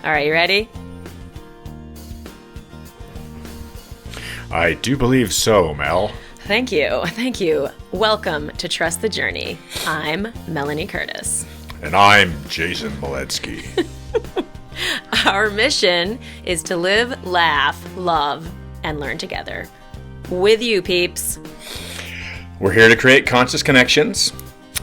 All right, you ready? I do believe so, Mel. Thank you. Thank you. Welcome to Trust the Journey. I'm Melanie Curtis. And I'm Jason Moletsky. Our mission is to live, laugh, love, and learn together. With you, peeps. We're here to create conscious connections,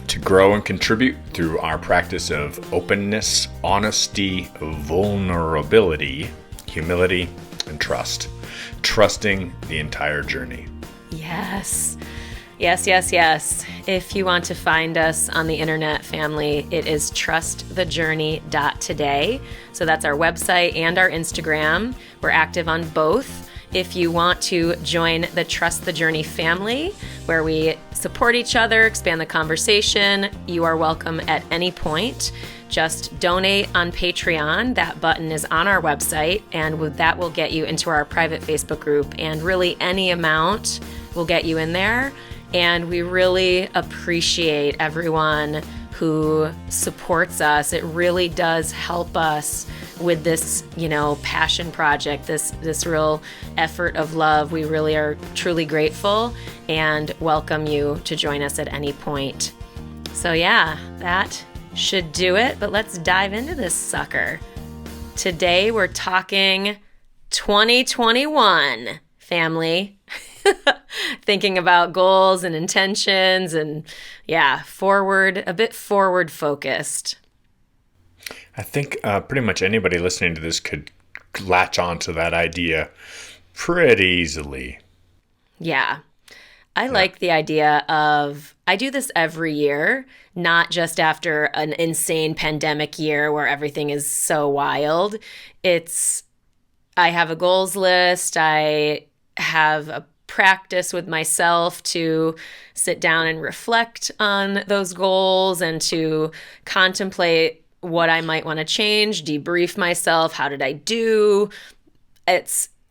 to grow and contribute through our practice of openness, honesty, vulnerability, humility, and trust. Trusting the entire journey. Yes. Yes, yes, yes. If you want to find us on the internet, family, it is trustthejourney.today. So that's our website and our Instagram. We're active on both. If you want to join the Trust the Journey family, where we support each other, expand the conversation, you are welcome at any point. Just donate on Patreon. That button is on our website, and that will get you into our private Facebook group. And really, any amount will get you in there. And we really appreciate everyone who supports us. It really does help us with this, passion project, this real effort of love. We really are truly grateful and welcome you to join us at any point. So yeah, that should do it, but let's dive into this sucker. Today we're talking 2021, family. Thinking about goals and intentions and a bit forward focused. I think pretty much anybody listening to this could latch on to that idea pretty easily. Yeah. I like the idea of, I do this every year, not just after an insane pandemic year where everything is so wild. I have a goals list. I have a practice with myself to sit down and reflect on those goals and to contemplate what I might want to change, debrief myself. How did I do?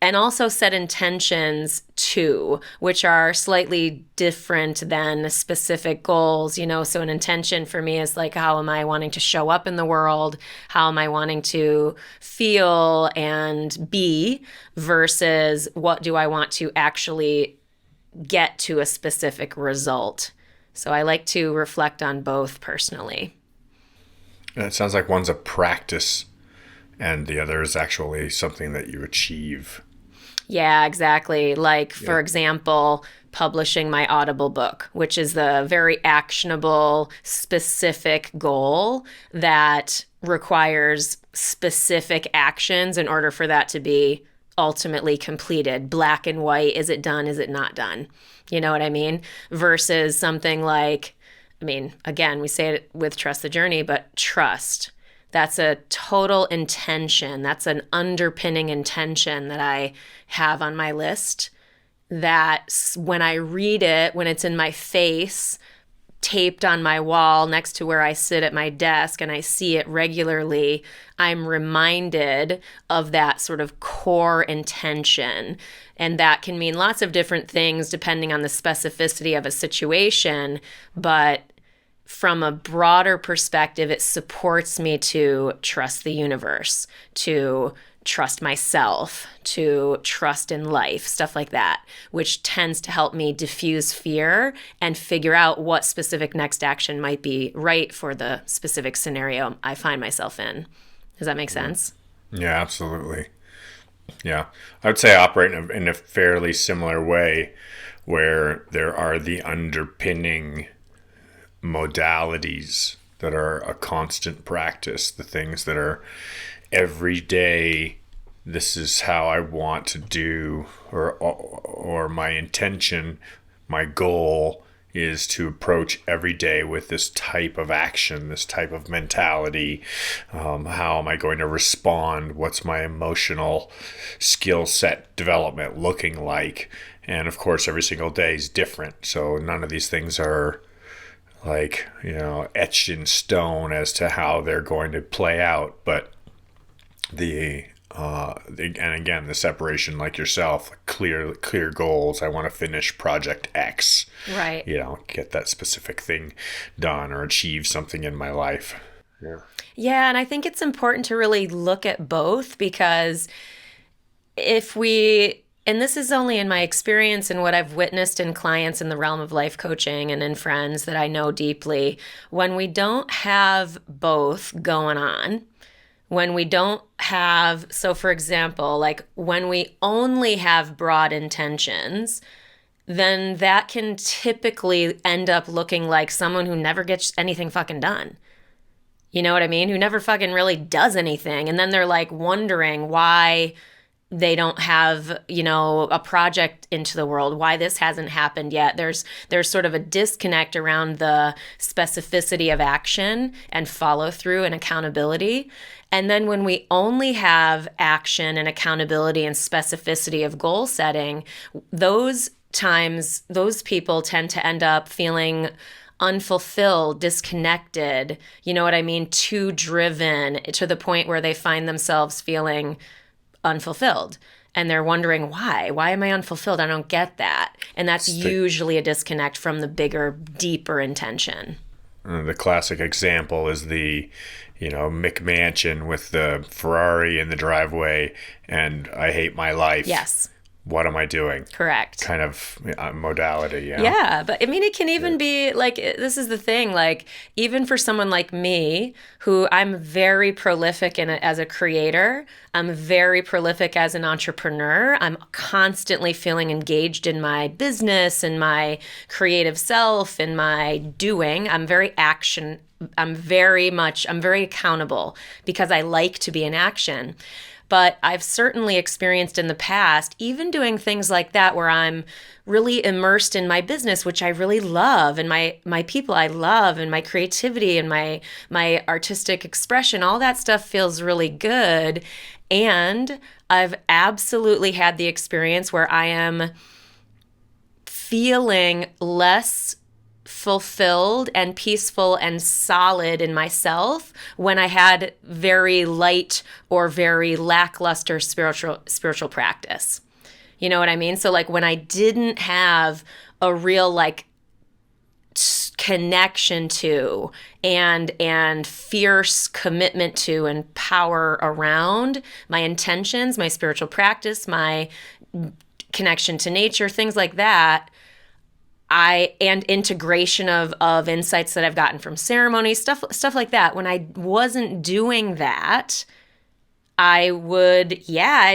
And also set intentions too, which are slightly different than specific goals, So an intention for me is like, how am I wanting to show up in the world? How am I wanting to feel and be versus what do I want to actually get to a specific result? So I like to reflect on both personally. It sounds like one's a practice and the other is actually something that you achieve. Yeah, exactly. Like, for example, publishing my Audible book, which is the very actionable, specific goal that requires specific actions in order for that to be ultimately completed. Black and white, is it done? Is it not done? You know what I mean? Versus something like, again, we say it with Trust the Journey, but trust. That's a total intention. That's an underpinning intention that I have on my list that when I read it, when it's in my face, taped on my wall next to where I sit at my desk and I see it regularly, I'm reminded of that sort of core intention. And that can mean lots of different things depending on the specificity of a situation, but from a broader perspective, it supports me to trust the universe, to trust myself, to trust in life, stuff like that, which tends to help me diffuse fear and figure out what specific next action might be right for the specific scenario I find myself in. Does that make sense? Yeah, absolutely. Yeah. I would say I operate in a fairly similar way where there are the underpinning modalities that are a constant practice, the things that are every day, this is how I want to do, or my intention, my goal is to approach every day with this type of action, this type of mentality. How am I going to respond? What's my emotional skill set development looking like? And of course, every single day is different. So none of these things are etched in stone as to how they're going to play out. But the separation, like yourself, clear goals. I want to finish project X. Right. Get that specific thing done or achieve something in my life. Yeah. Yeah, and I think it's important to really look at both because if we, and this is only in my experience and what I've witnessed in clients in the realm of life coaching and in friends that I know deeply, when we don't have both going on, when we don't have, so for example, like when we only have broad intentions, then that can typically end up looking like someone who never gets anything fucking done. You know what I mean? Who never fucking really does anything. And then they're like wondering why they don't have, you know, a project into the world, why this hasn't happened yet. There's sort of a disconnect around the specificity of action and follow through and accountability. And then when we only have action and accountability and specificity of goal setting, those times those people tend to end up feeling unfulfilled, disconnected, you know what I mean, too driven to the point where they find themselves feeling unfulfilled. And they're wondering why? Why am I unfulfilled? I don't get that. And that's usually a disconnect from the bigger, deeper intention. The classic example is the, McMansion with the Ferrari in the driveway, and I hate my life. Yes. What am I doing? Correct. Kind of modality. Yeah, but I mean, it can even be like, this is the thing, like, even for someone like me, who I'm very prolific as a creator, I'm very prolific as an entrepreneur, I'm constantly feeling engaged in my business and my creative self and my doing. I'm very accountable because I like to be in action. But I've certainly experienced in the past, even doing things like that where I'm really immersed in my business, which I really love, and my people I love, and my creativity and my artistic expression, all that stuff feels really good. And I've absolutely had the experience where I am feeling less fulfilled and peaceful and solid in myself when I had very light or very lackluster spiritual practice. You know what I mean? So like when I didn't have a real like connection to and fierce commitment to and power around my intentions, my spiritual practice, my connection to nature, things like that, and integration of insights that I've gotten from ceremonies, stuff like that. When I wasn't doing that, I'd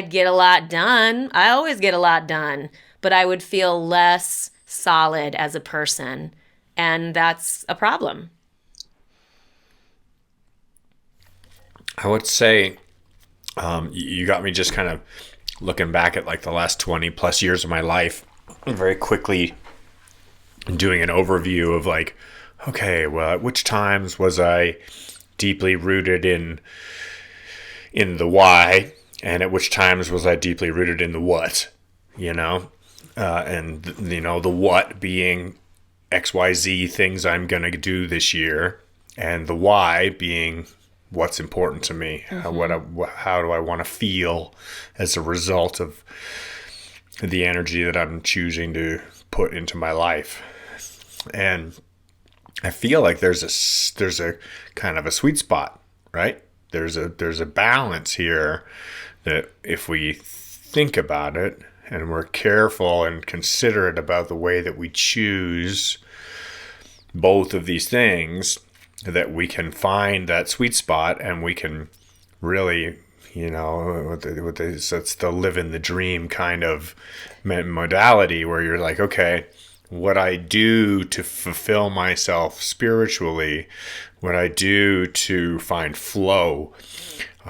get a lot done. I always get a lot done, but I would feel less solid as a person. And that's a problem. I would say you got me just kind of looking back at like the last 20 plus years of my life very quickly, doing an overview of like, okay, well, at which times was I deeply rooted in the why, and at which times was I deeply rooted in the what, and the what being XYZ things I'm going to do this year, and the why being what's important to me, how do I want to feel as a result of the energy that I'm choosing to put into my life. And I feel like there's a kind of a sweet spot, right? There's a balance here that if we think about it and we're careful and considerate about the way that we choose both of these things, that we can find that sweet spot and we can really, it's the living the dream kind of modality where you're like, okay, what I do to fulfill myself spiritually, what I do to find flow,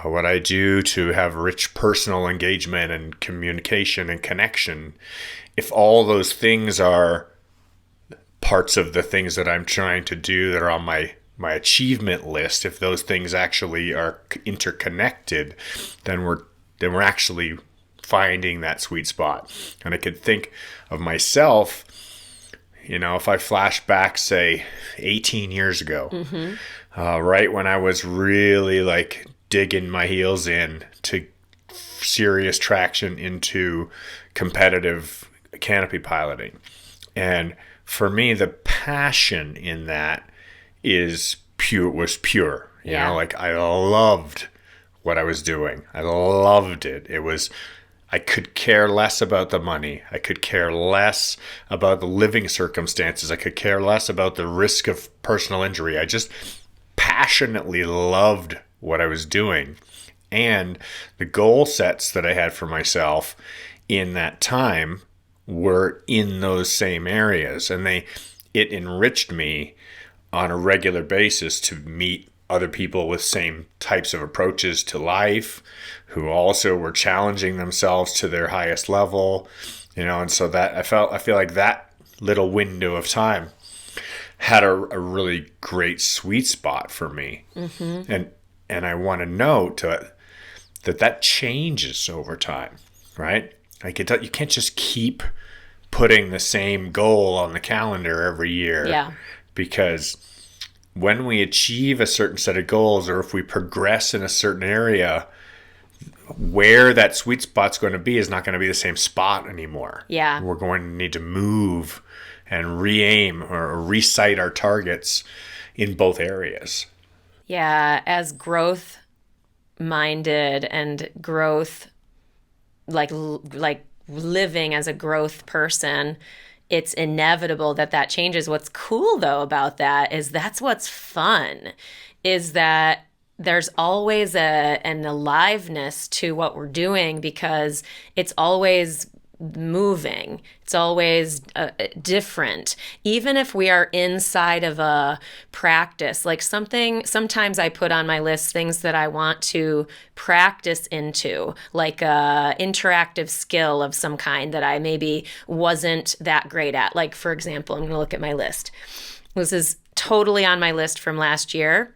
what I do to have rich personal engagement and communication and connection, if all those things are parts of the things that I'm trying to do that are on my achievement list, if those things actually are interconnected, then we're actually finding that sweet spot. And I could think of myself, if I flash back, say, 18 years ago, right when I was really like digging my heels in to serious traction into competitive canopy piloting. And for me, the passion in that was pure. You Yeah. know, like I loved what I was doing. I loved it. I could care less about the money. I could care less about the living circumstances. I could care less about the risk of personal injury. I just passionately loved what I was doing. And the goal sets that I had for myself in that time were in those same areas. And it enriched me on a regular basis to meet other people with same types of approaches to life who also were challenging themselves to their highest level, and so that I feel like that little window of time had a really great sweet spot for me. Mm-hmm. And I want to note that changes over time, right? Like you can't just keep putting the same goal on the calendar every year, Yeah. because when we achieve a certain set of goals, or if we progress in a certain area, where that sweet spot's going to be is not going to be the same spot anymore. Yeah. We're going to need to move and re-aim or recite our targets in both areas. Yeah. As growth minded and growth, like living as a growth person, it's inevitable that changes. What's cool though about that is that's what's fun, is that there's always an aliveness to what we're doing because it's always moving. It's always different. Even if we are inside of a practice, like sometimes I put on my list things that I want to practice into, like a interactive skill of some kind that I maybe wasn't that great at. Like, for example, I'm going to look at my list. This is totally on my list from last year.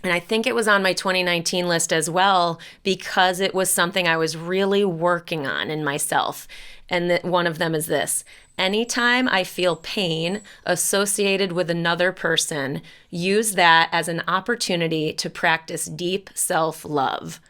And I think it was on my 2019 list as well because it was something I was really working on in myself. And that one of them is this: anytime I feel pain associated with another person, use that as an opportunity to practice deep self-love.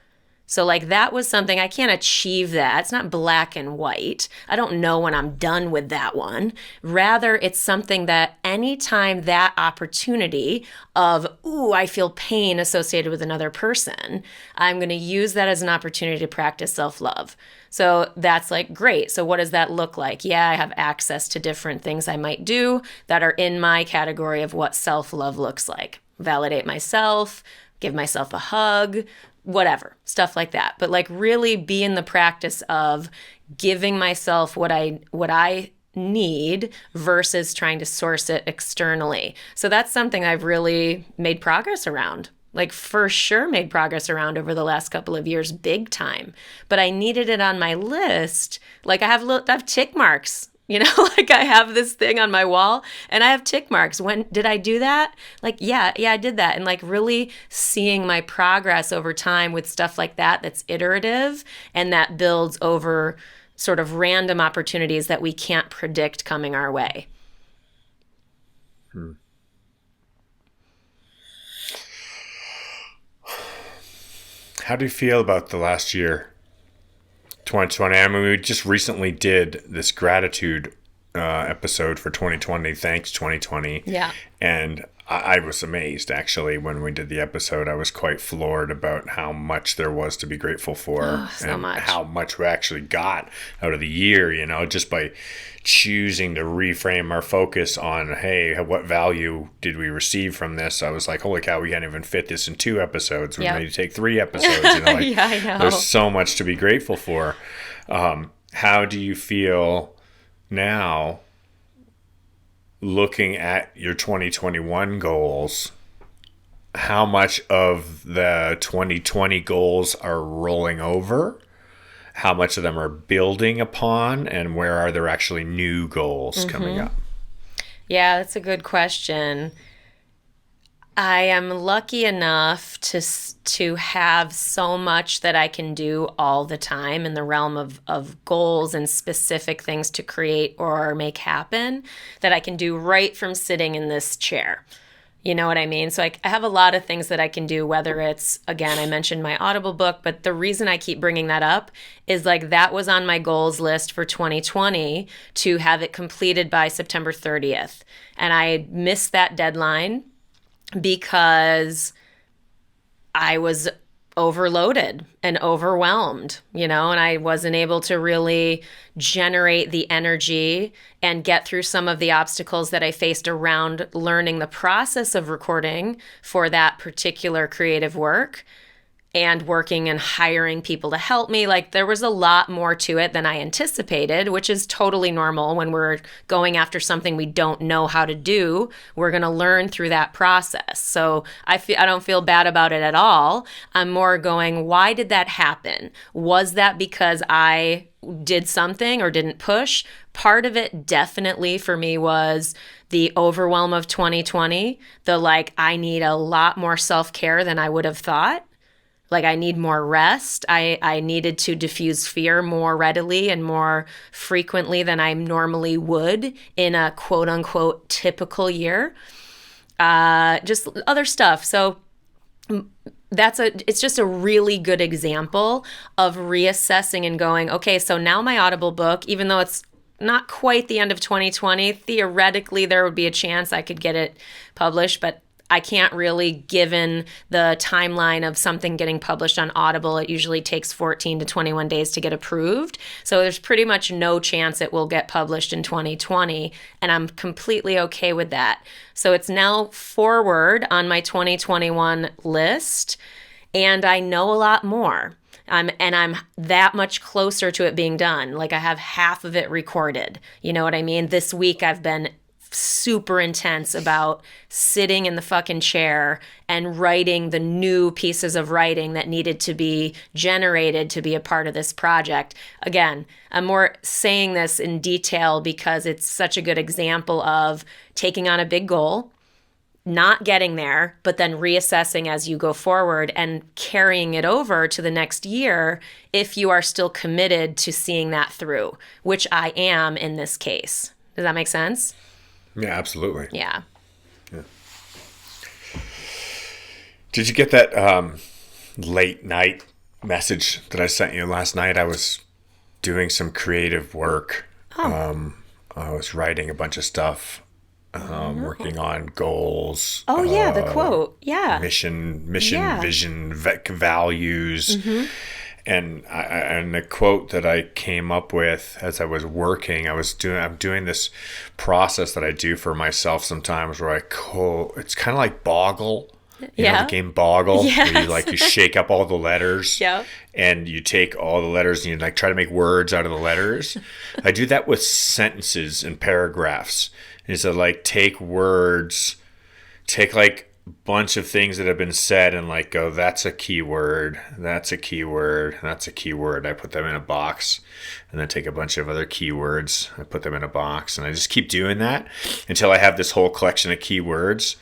So like that was something I can't achieve that. It's not black and white. I don't know when I'm done with that one. Rather, it's something that anytime that opportunity of, ooh, I feel pain associated with another person, I'm going to use that as an opportunity to practice self-love. So that's like, great. So what does that look like? Yeah, I have access to different things I might do that are in my category of what self-love looks like. Validate myself, give myself a hug, whatever, stuff like that. But like really be in the practice of giving myself what I need versus trying to source it externally. So that's something I've really made progress around. Like for sure made progress around over the last couple of years, big time. But I needed it on my list. Like I have tick marks. Like I have this thing on my wall and I have tick marks. When did I do that? Like, yeah, I did that. And like really seeing my progress over time with stuff like that, that's iterative and that builds over sort of random opportunities that we can't predict coming our way. How do you feel about the last year? 2020. I mean, we just recently did this gratitude episode for 2020. Thanks, 2020. Yeah. And I was amazed, actually, when we did the episode. I was quite floored about how much there was to be grateful for So much. how much we actually got out of the year, just by choosing to reframe our focus on, hey, what value did we receive from this? I was like, holy cow, we can't even fit this in 2 episodes. We need to take 3 episodes. Yeah, I know. There's so much to be grateful for. How do you feel now looking at your 2021 goals? How much of the 2020 goals are rolling over? How much of them are building upon? And where are there actually new goals coming up? Yeah, that's a good question. I am lucky enough to have so much that I can do all the time in the realm of goals and specific things to create or make happen that I can do right from sitting in this chair. You know what I mean? So I have a lot of things that I can do, whether it's, again, I mentioned my Audible book, but the reason I keep bringing that up is like that was on my goals list for 2020 to have it completed by September 30th. And I missed that deadline because I was overloaded and overwhelmed, and I wasn't able to really generate the energy and get through some of the obstacles that I faced around learning the process of recording for that particular creative work and working and hiring people to help me. Like, there was a lot more to it than I anticipated, which is totally normal when we're going after something we don't know how to do. We're going to learn through that process. So I don't feel bad about it at all. I'm more going, why did that happen? Was that because I did something or didn't push? Part of it definitely for me was the overwhelm of 2020, I need a lot more self-care than I would have thought. Like, I need more rest. I needed to diffuse fear more readily and more frequently than I normally would in a quote unquote typical year. Just other stuff. So it's just a really good example of reassessing and going, okay, so now my Audible book, even though it's not quite the end of 2020, theoretically there would be a chance I could get it published, but I can't really, given the timeline of something getting published on Audible. It usually takes 14 to 21 days to get approved. So there's pretty much no chance it will get published in 2020, and I'm completely okay with that. So it's now forward on my 2021 list, and I know a lot more. And I'm that much closer to it being done. Like, I have half of it recorded. You know what I mean? This week I've been super intense about sitting in the fucking chair and writing the new pieces of writing that needed to be generated to be a part of this project. Again, I'm more saying this in detail because it's such a good example of taking on a big goal, not getting there, but then reassessing as you go forward and carrying it over to the next year if you are still committed to seeing that through, which I am in this case. Does that make sense? Yeah, absolutely. Yeah. Did you get that late night message that I sent you last night? I was doing some creative work. I was writing a bunch of stuff, working on goals. Oh, yeah, the quote. Yeah. Mission, Yeah. vision, values. Mm-hmm. And the quote that I came up with as I was working, I'm doing this process that I do for myself sometimes where it's kind of like Boggle. You know the game Boggle? Yes. Where you shake up all the letters. Yeah. And you take all the letters and you try to make words out of the letters. I do that with sentences and paragraphs. And so take words, take bunch of things that have been said and go, that's a keyword, that's a keyword, that's a keyword. I put them in a box, and then take a bunch of other keywords. I put them in a box, and I just keep doing that until I have this whole collection of keywords.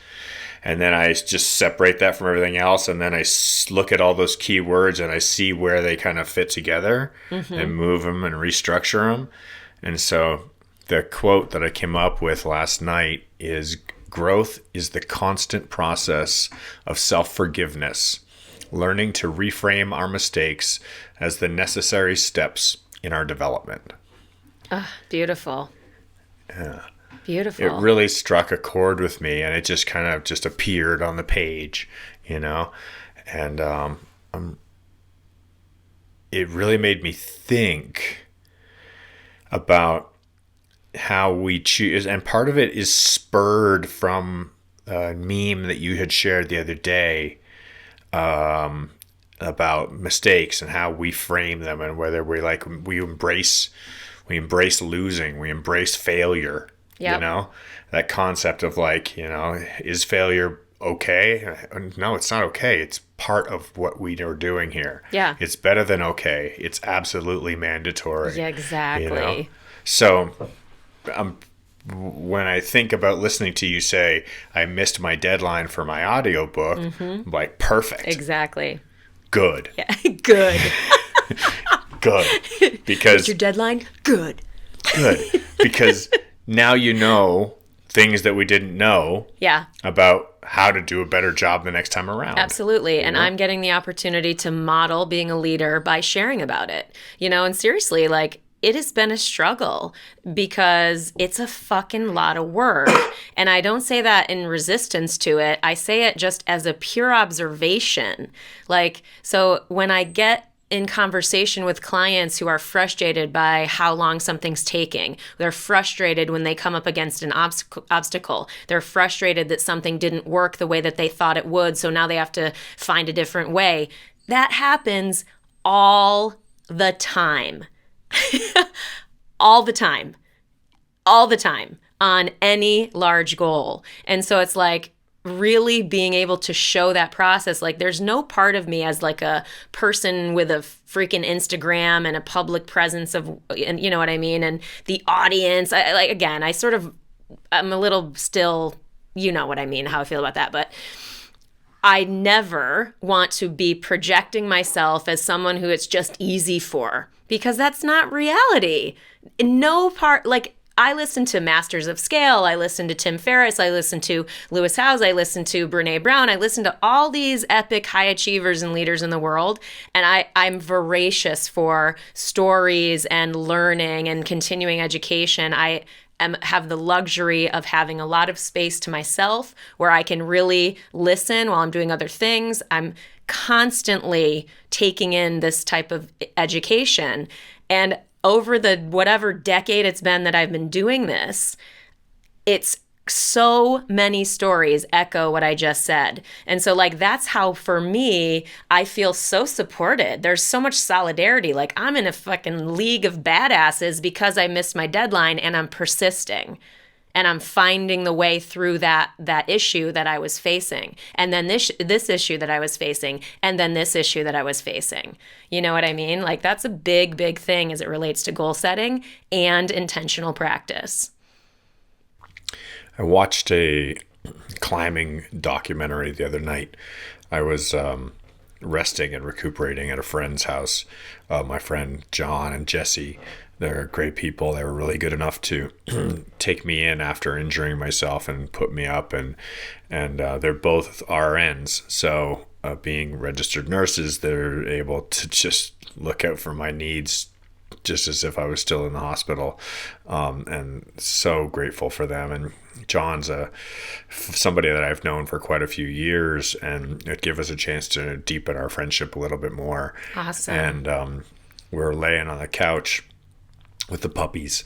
And then I just separate that from everything else. And then I look at all those keywords and I see where they kind of fit together and move them and restructure them. And so the quote that I came up with last night is, growth is the constant process of self-forgiveness, learning to reframe our mistakes as the necessary steps in our development. Beautiful. Yeah. Beautiful. It really struck a chord with me, and it just kind of just appeared on the page, and it really made me think about how we choose, and part of it is spurred from a meme that you had shared the other day about mistakes and how we frame them, and whether we embrace losing, we embrace failure. Yep. That concept of is failure okay? No, it's not okay. It's part of what we are doing here. Yeah. It's better than okay. It's absolutely mandatory. Yeah, exactly. So when I think about listening to you say, I missed my deadline for my audiobook, I'm like, perfect. Exactly. Good. Yeah, good. Good. Because what's your deadline? Good. Good. Because now you know things that we didn't know about how to do a better job the next time around. Absolutely. And I'm getting the opportunity to model being a leader by sharing about it. And seriously, it has been a struggle because it's a fucking lot of work. And I don't say that in resistance to it. I say it just as a pure observation. Like, so when I get in conversation with clients who are frustrated by how long something's taking. They're frustrated when they come up against an obstacle. They're frustrated that something didn't work the way that they thought it would, so now they have to find a different way. That happens all the time. All the time. All the time on any large goal. And so it's like, really being able to show that process. Like, there's no part of me as like a person with a freaking Instagram and a public presence of, and you know what I mean? And the audience, I'm a little still, you know what I mean, how I feel about that. But I never want to be projecting myself as someone who it's just easy for, because that's not reality. No part, like, I listen to Masters of Scale, I listen to Tim Ferriss, I listen to Lewis Howes, I listen to Brene Brown, I listen to all these epic high achievers and leaders in the world, and I'm voracious for stories and learning and continuing education. Have the luxury of having a lot of space to myself where I can really listen while I'm doing other things. I'm constantly taking in this type of education, and over the whatever decade it's been that I've been doing this, it's so many stories echo what I just said. And so like, that's how for me, I feel so supported. There's so much solidarity. Like, I'm in a fucking league of badasses because I missed my deadline and I'm persisting. And I'm finding the way through that issue that I was facing. And then this issue that I was facing. And then this issue that I was facing. You know what I mean? Like, that's a big, big thing as it relates to goal setting and intentional practice. I watched a climbing documentary the other night. I was resting and recuperating at a friend's house. My friend John and Jesse, they're great people. They were really good enough to take me in after injuring myself and put me up. And they're both RNs. So being registered nurses, they're able to just look out for my needs just as if I was still in the hospital. And so grateful for them. And John's somebody that I've known for quite a few years, and it gave us a chance to deepen our friendship a little bit more. Awesome. And we're laying on the couch with the puppies,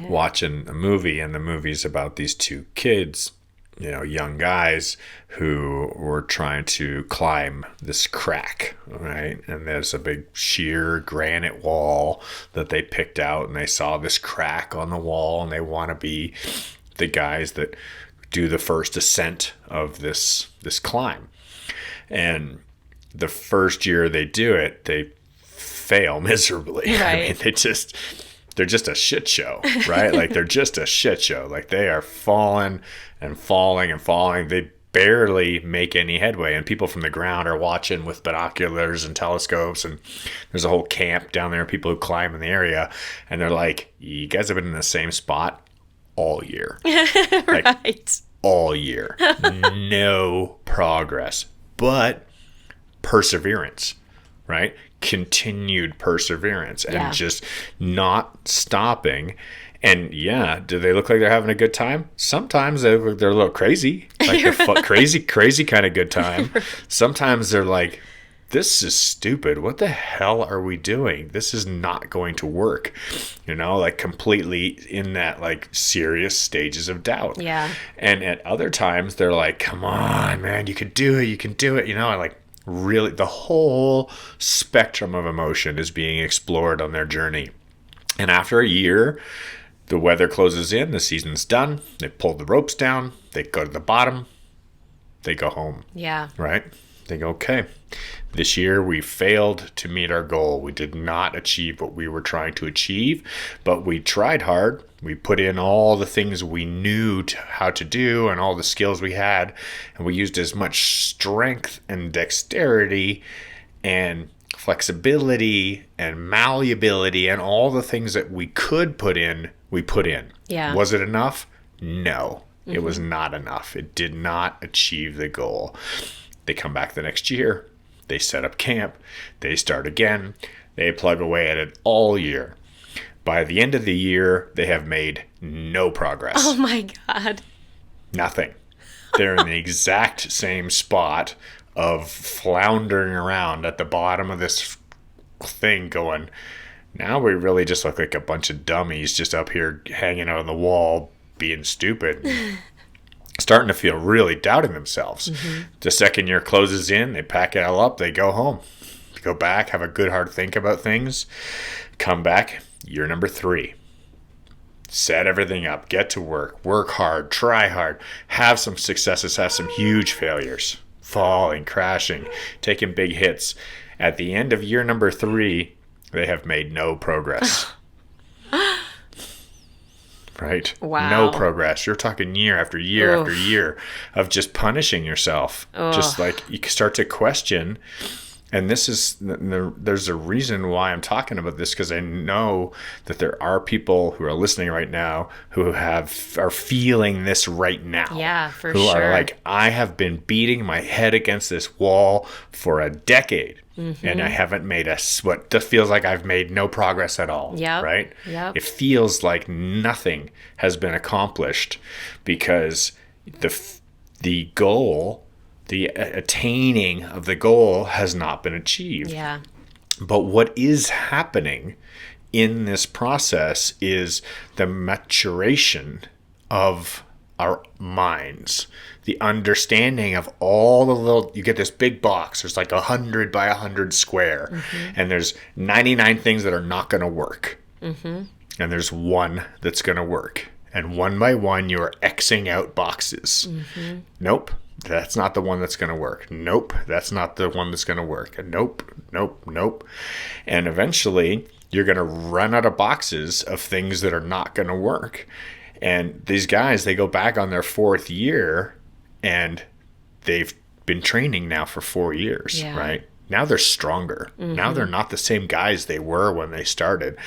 watching a movie, and the movie's about these two kids, young guys who were trying to climb this crack, right? And there's a big sheer granite wall that they picked out, and they saw this crack on the wall, and they want to be the guys that do the first ascent of this climb. And the first year they do it, they fail miserably. Right. I mean, they're just a shit show, right? Like, they're just a shit show. Like, they are falling and falling and falling. They barely make any headway, and people from the ground are watching with binoculars and telescopes, and there's a whole camp down there, people who climb in the area, and they're like, you guys have been in the same spot all year. Like, right. All year. No progress, but perseverance, right? Continued perseverance and just not stopping. And do they look like they're having a good time? Sometimes they're a little crazy, like a crazy kind of good time. Sometimes they're like, this is stupid. What the hell are we doing? This is not going to work. Like, completely in that, like, serious stages of doubt. Yeah. And at other times they're like, come on, man, you can do it. You can do it. Like, really, the whole spectrum of emotion is being explored on their journey. And after a year, the weather closes in, the season's done, they pull the ropes down, they go to the bottom, they go home. Yeah. Right? They go, okay, this year we failed to meet our goal. We did not achieve what we were trying to achieve, but we tried hard. We put in all the things we knew how to do and all the skills we had, and we used as much strength and dexterity and flexibility and malleability and all the things that we could put in, we put in. Yeah. Was it enough? No, it was not enough. It did not achieve the goal. They come back the next year. They set up camp. They start again. They plug away at it all year. By the end of the year, they have made no progress. Oh my God. Nothing. They're in the exact same spot of floundering around at the bottom of this thing going, now we really just look like a bunch of dummies just up here hanging out on the wall being stupid. Starting to feel really doubting themselves. The second year closes in, they pack it all up, they go home. Go back, have a good hard think about things, come back, year number 3. Set everything up, get to work hard, try hard, have some successes, have some huge failures, falling, crashing, taking big hits. At the end of year number 3, they have made no progress. Right? Wow. No progress. You're talking year after year after year of just punishing yourself. Just like you start to question. And there's a reason why I'm talking about this, because I know that there are people who are listening right now who are feeling this right now. Yeah, for who sure. Are like, I have been beating my head against this wall for a decade, and I haven't made what feels like I've made no progress at all. Yep. Right? Yep. It feels like nothing has been accomplished because the goal. The attaining of the goal has not been achieved. Yeah. But what is happening in this process is the maturation of our minds, the understanding of all the little, you get this big box, there's like 100 by 100 square, and there's 99 things that are not going to work. And there's one that's going to work. And one by one, you are Xing out boxes. Nope. That's not the one that's going to work. Nope. That's not the one that's going to work. And nope. And eventually, you're going to run out of boxes of things that are not going to work. And these guys, they go back on their 4th year, and they've been training now for 4 years, right? Now they're stronger. Now they're not the same guys they were when they started.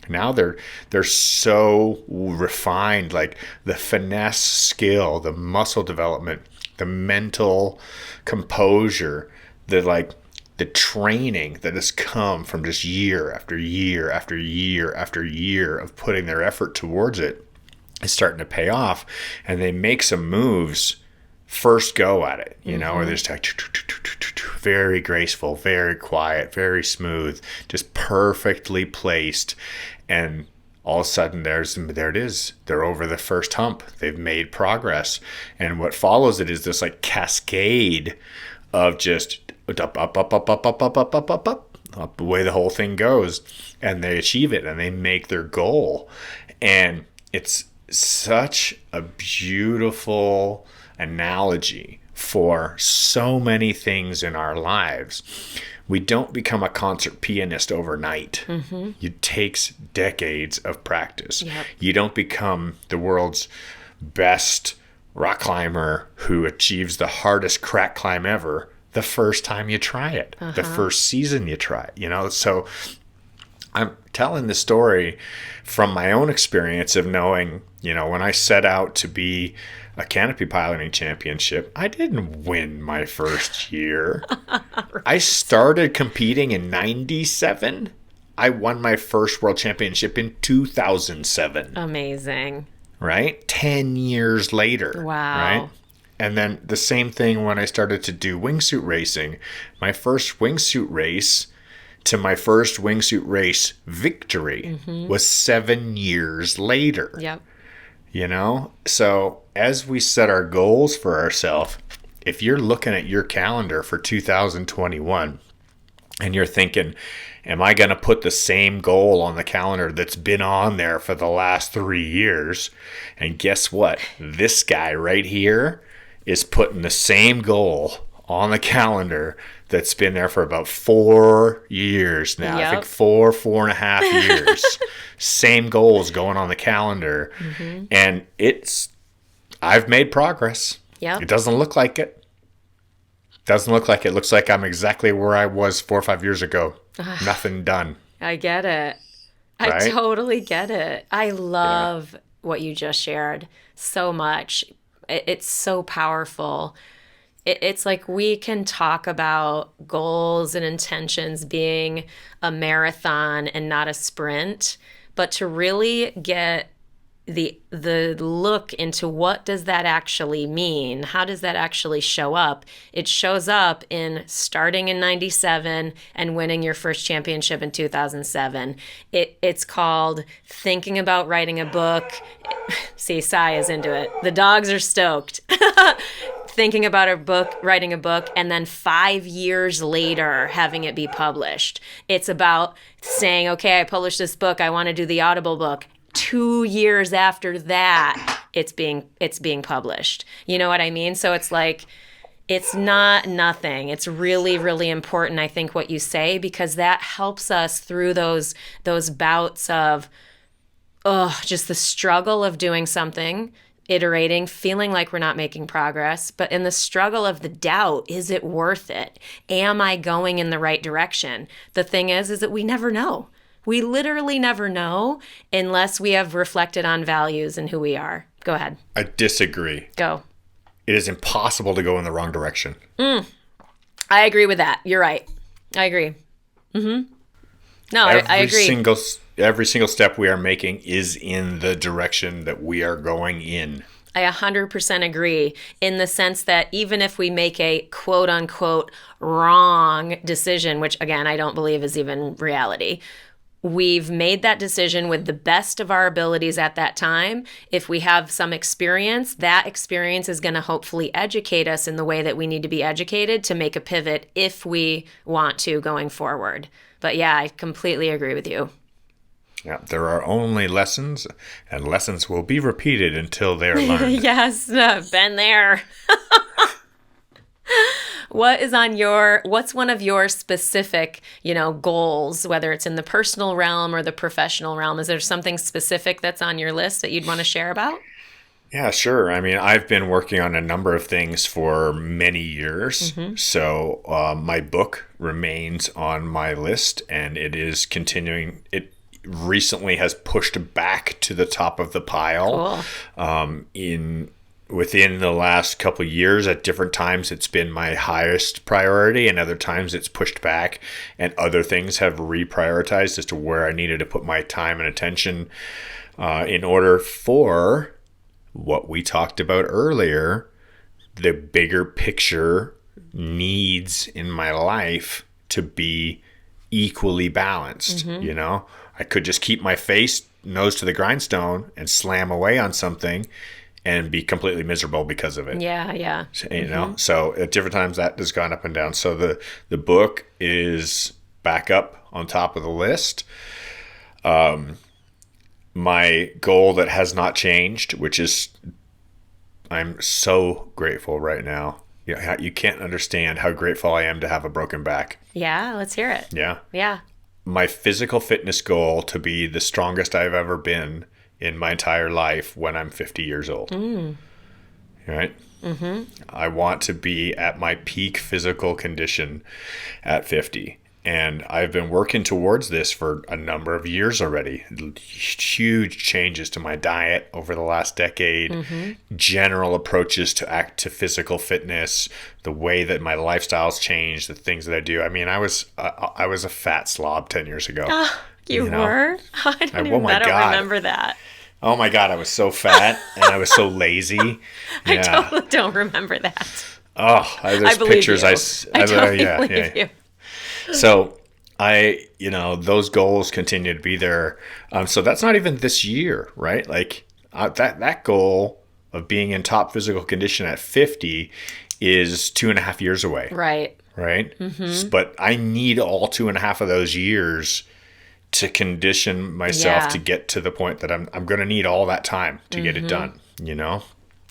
Now they're so refined, like the finesse skill, the muscle development, the mental composure, the training that has come from just year after year after year after year of putting their effort towards it is starting to pay off. And they make some moves first go at it, where they're just like very graceful, very quiet, very smooth, just perfectly placed. And all of a sudden, there it is. They're over the first hump. They've made progress. And what follows it is this like cascade of just up the way the whole thing goes. And they achieve it and they make their goal. And it's such a beautiful analogy for so many things in our lives. We don't become a concert pianist overnight. It takes decades of practice. You don't become the world's best rock climber who achieves the hardest crack climb ever the first time you try it, the first season you try it, So I'm telling the story from my own experience of knowing, when I set out to be a canopy piloting championship, I didn't win my first year. Right. I started competing in 97. I won my first world championship in 2007. Amazing. Right? 10 years later. Wow. Right? And then the same thing when I started to do wingsuit racing. My first wingsuit race to my first wingsuit race victory was 7 years later. Yep. So as we set our goals for ourselves, if you're looking at your calendar for 2021 and you're thinking, am I going to put the same goal on the calendar that's been on there for the last 3 years? And guess what? This guy right here is putting the same goal on the calendar that's been there for about 4 years now. Yep. I think 4.5 years. Same goals going on the calendar. And I've made progress. Yep. It doesn't look like it. It looks like I'm exactly where I was 4 or 5 years ago. Nothing done. I get it. Right? I totally get it. I love what you just shared so much. It's so powerful. It's like we can talk about goals and intentions being a marathon and not a sprint, but to really get the look into what does that actually mean? How does that actually show up? It shows up in starting in 97 and winning your first championship in 2007. It's called thinking about writing a book. See, Sai is into it. The dogs are stoked. Thinking about a book, writing a book, and then 5 years later having it be published. It's about saying, okay, I published this book. I want to do the Audible book. 2 years after that, it's being published. You know what I mean? So it's like, it's not nothing. It's really, really important, I think, what you say, because that helps us through those bouts of, just the struggle of doing something, iterating, feeling like we're not making progress, but in the struggle of the doubt, is it worth it? Am I going in the right direction? The thing is that we never know. We literally never know unless we have reflected on values and who we are. Go ahead. I disagree. Go. It is impossible to go in the wrong direction. I agree with that. You're right. I agree. No, I agree. Every single step we are making is in the direction that we are going in. I 100% agree, in the sense that even if we make a quote unquote wrong decision, which again, I don't believe is even reality, we've made that decision with the best of our abilities at that time. If we have some experience, that experience is going to hopefully educate us in the way that we need to be educated to make a pivot if we want to going forward. But yeah, I completely agree with you. Yeah, there are only lessons, and lessons will be repeated until they're learned. Yes, been there. What's one of your specific, goals, whether it's in the personal realm or the professional realm? Is there something specific that's on your list that you'd want to share about? Yeah, sure. I mean, I've been working on a number of things for many years. So my book remains on my list, and it is continuing. It recently has pushed back to the top of the pile. Cool. Within the last couple of years, at different times, it's been my highest priority, and other times it's pushed back, and other things have reprioritized as to where I needed to put my time and attention in order for what we talked about earlier, the bigger picture needs in my life to be equally balanced. I could just keep my nose to the grindstone and slam away on something and be completely miserable because of it. Yeah. So at different times that has gone up and down. So the book is back up on top of the list. My goal that has not changed, which is, I'm so grateful right now. You can't understand how grateful I am to have a broken back. Yeah, let's hear it. Yeah. My physical fitness goal to be the strongest I've ever been in my entire life when I'm 50 years old. Right? I want to be at my peak physical condition at 50. And I've been working towards this for a number of years already. Huge changes to my diet over the last decade, general approaches to physical fitness, the way that my lifestyle's changed, the things that I do. I mean, I was a fat slob 10 years ago. You were? I don't remember that. Oh my God, I was so fat and I was so lazy. I totally don't remember that. Oh, there's pictures. I totally believe you. So those goals continue to be there. So that's not even this year, right? Like that goal of being in top physical condition at 50 is 2.5 years away. Right. Right. But I need all 2.5 of those years to condition myself to get to the point that I'm going to need all that time to get it done,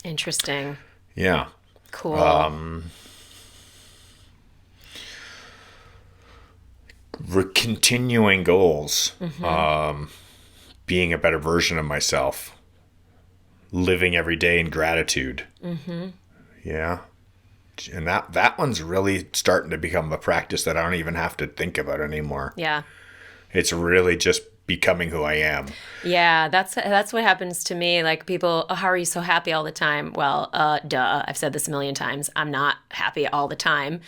Interesting. Yeah. Cool. Continuing goals, being a better version of myself, living every day in gratitude. Yeah. And that one's really starting to become a practice that I don't even have to think about anymore. Yeah. It's really just becoming who I am. Yeah, that's what happens to me. Like people, how are you so happy all the time? Well, duh. I've said this a million times. I'm not happy all the time.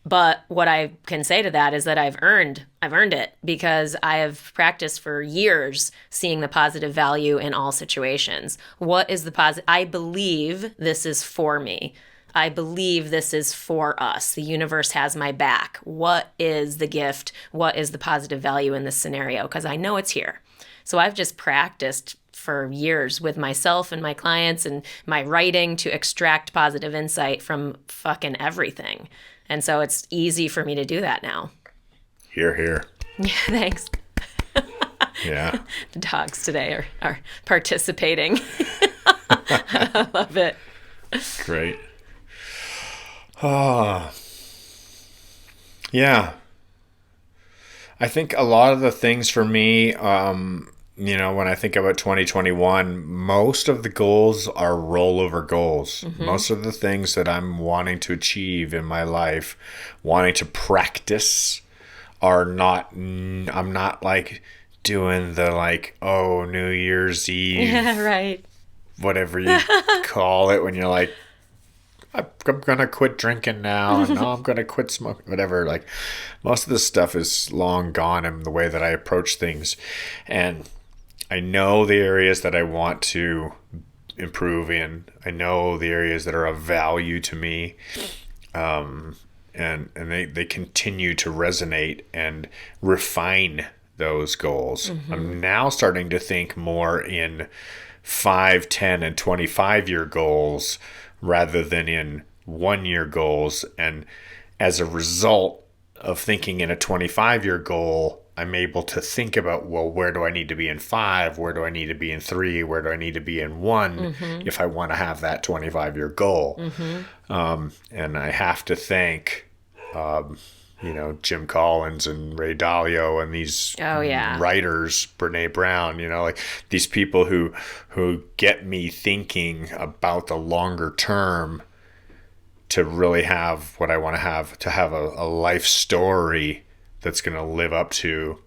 But what I can say to that is that I've earned it because I have practiced for years seeing the positive value in all situations. What is the positive? I believe this is for me. I believe this is for us. The universe has my back. What is the gift? What is the positive value in this scenario? Because I know it's here. So I've just practiced for years with myself and my clients and my writing to extract positive insight from fucking everything. And so it's easy for me to do that now. Here, here. Yeah, thanks. Yeah. The dogs today are participating. I love it. Great. Ah. Yeah. I think a lot of the things for me, when I think about 2021, most of the goals are rollover goals. Mm-hmm. Most of the things that I'm wanting to achieve in my life, wanting to practice, are not, I'm not like doing the New Year's Eve. Yeah, right. Whatever you call it when you're like, I'm going to quit drinking now. And no, I'm going to quit smoking, whatever. Like most of this stuff is long gone in the way that I approach things. And I know the areas that I want to improve in. I know the areas that are of value to me. And they continue to resonate and refine those goals. Mm-hmm. I'm now starting to think more in 5, 10, and 25-year goals rather than in 1-year goals. And as a result of thinking in a 25-year goal, I'm able to think about, well, where do I need to be in 5? Where do I need to be in 3? Where do I need to be in 1 mm-hmm. if I want to have that 25-year goal? Mm-hmm. And I have to thank, Jim Collins and Ray Dalio and these writers, Brene Brown, these people who get me thinking about the longer term to really have what I want to have a life story that's going to live up to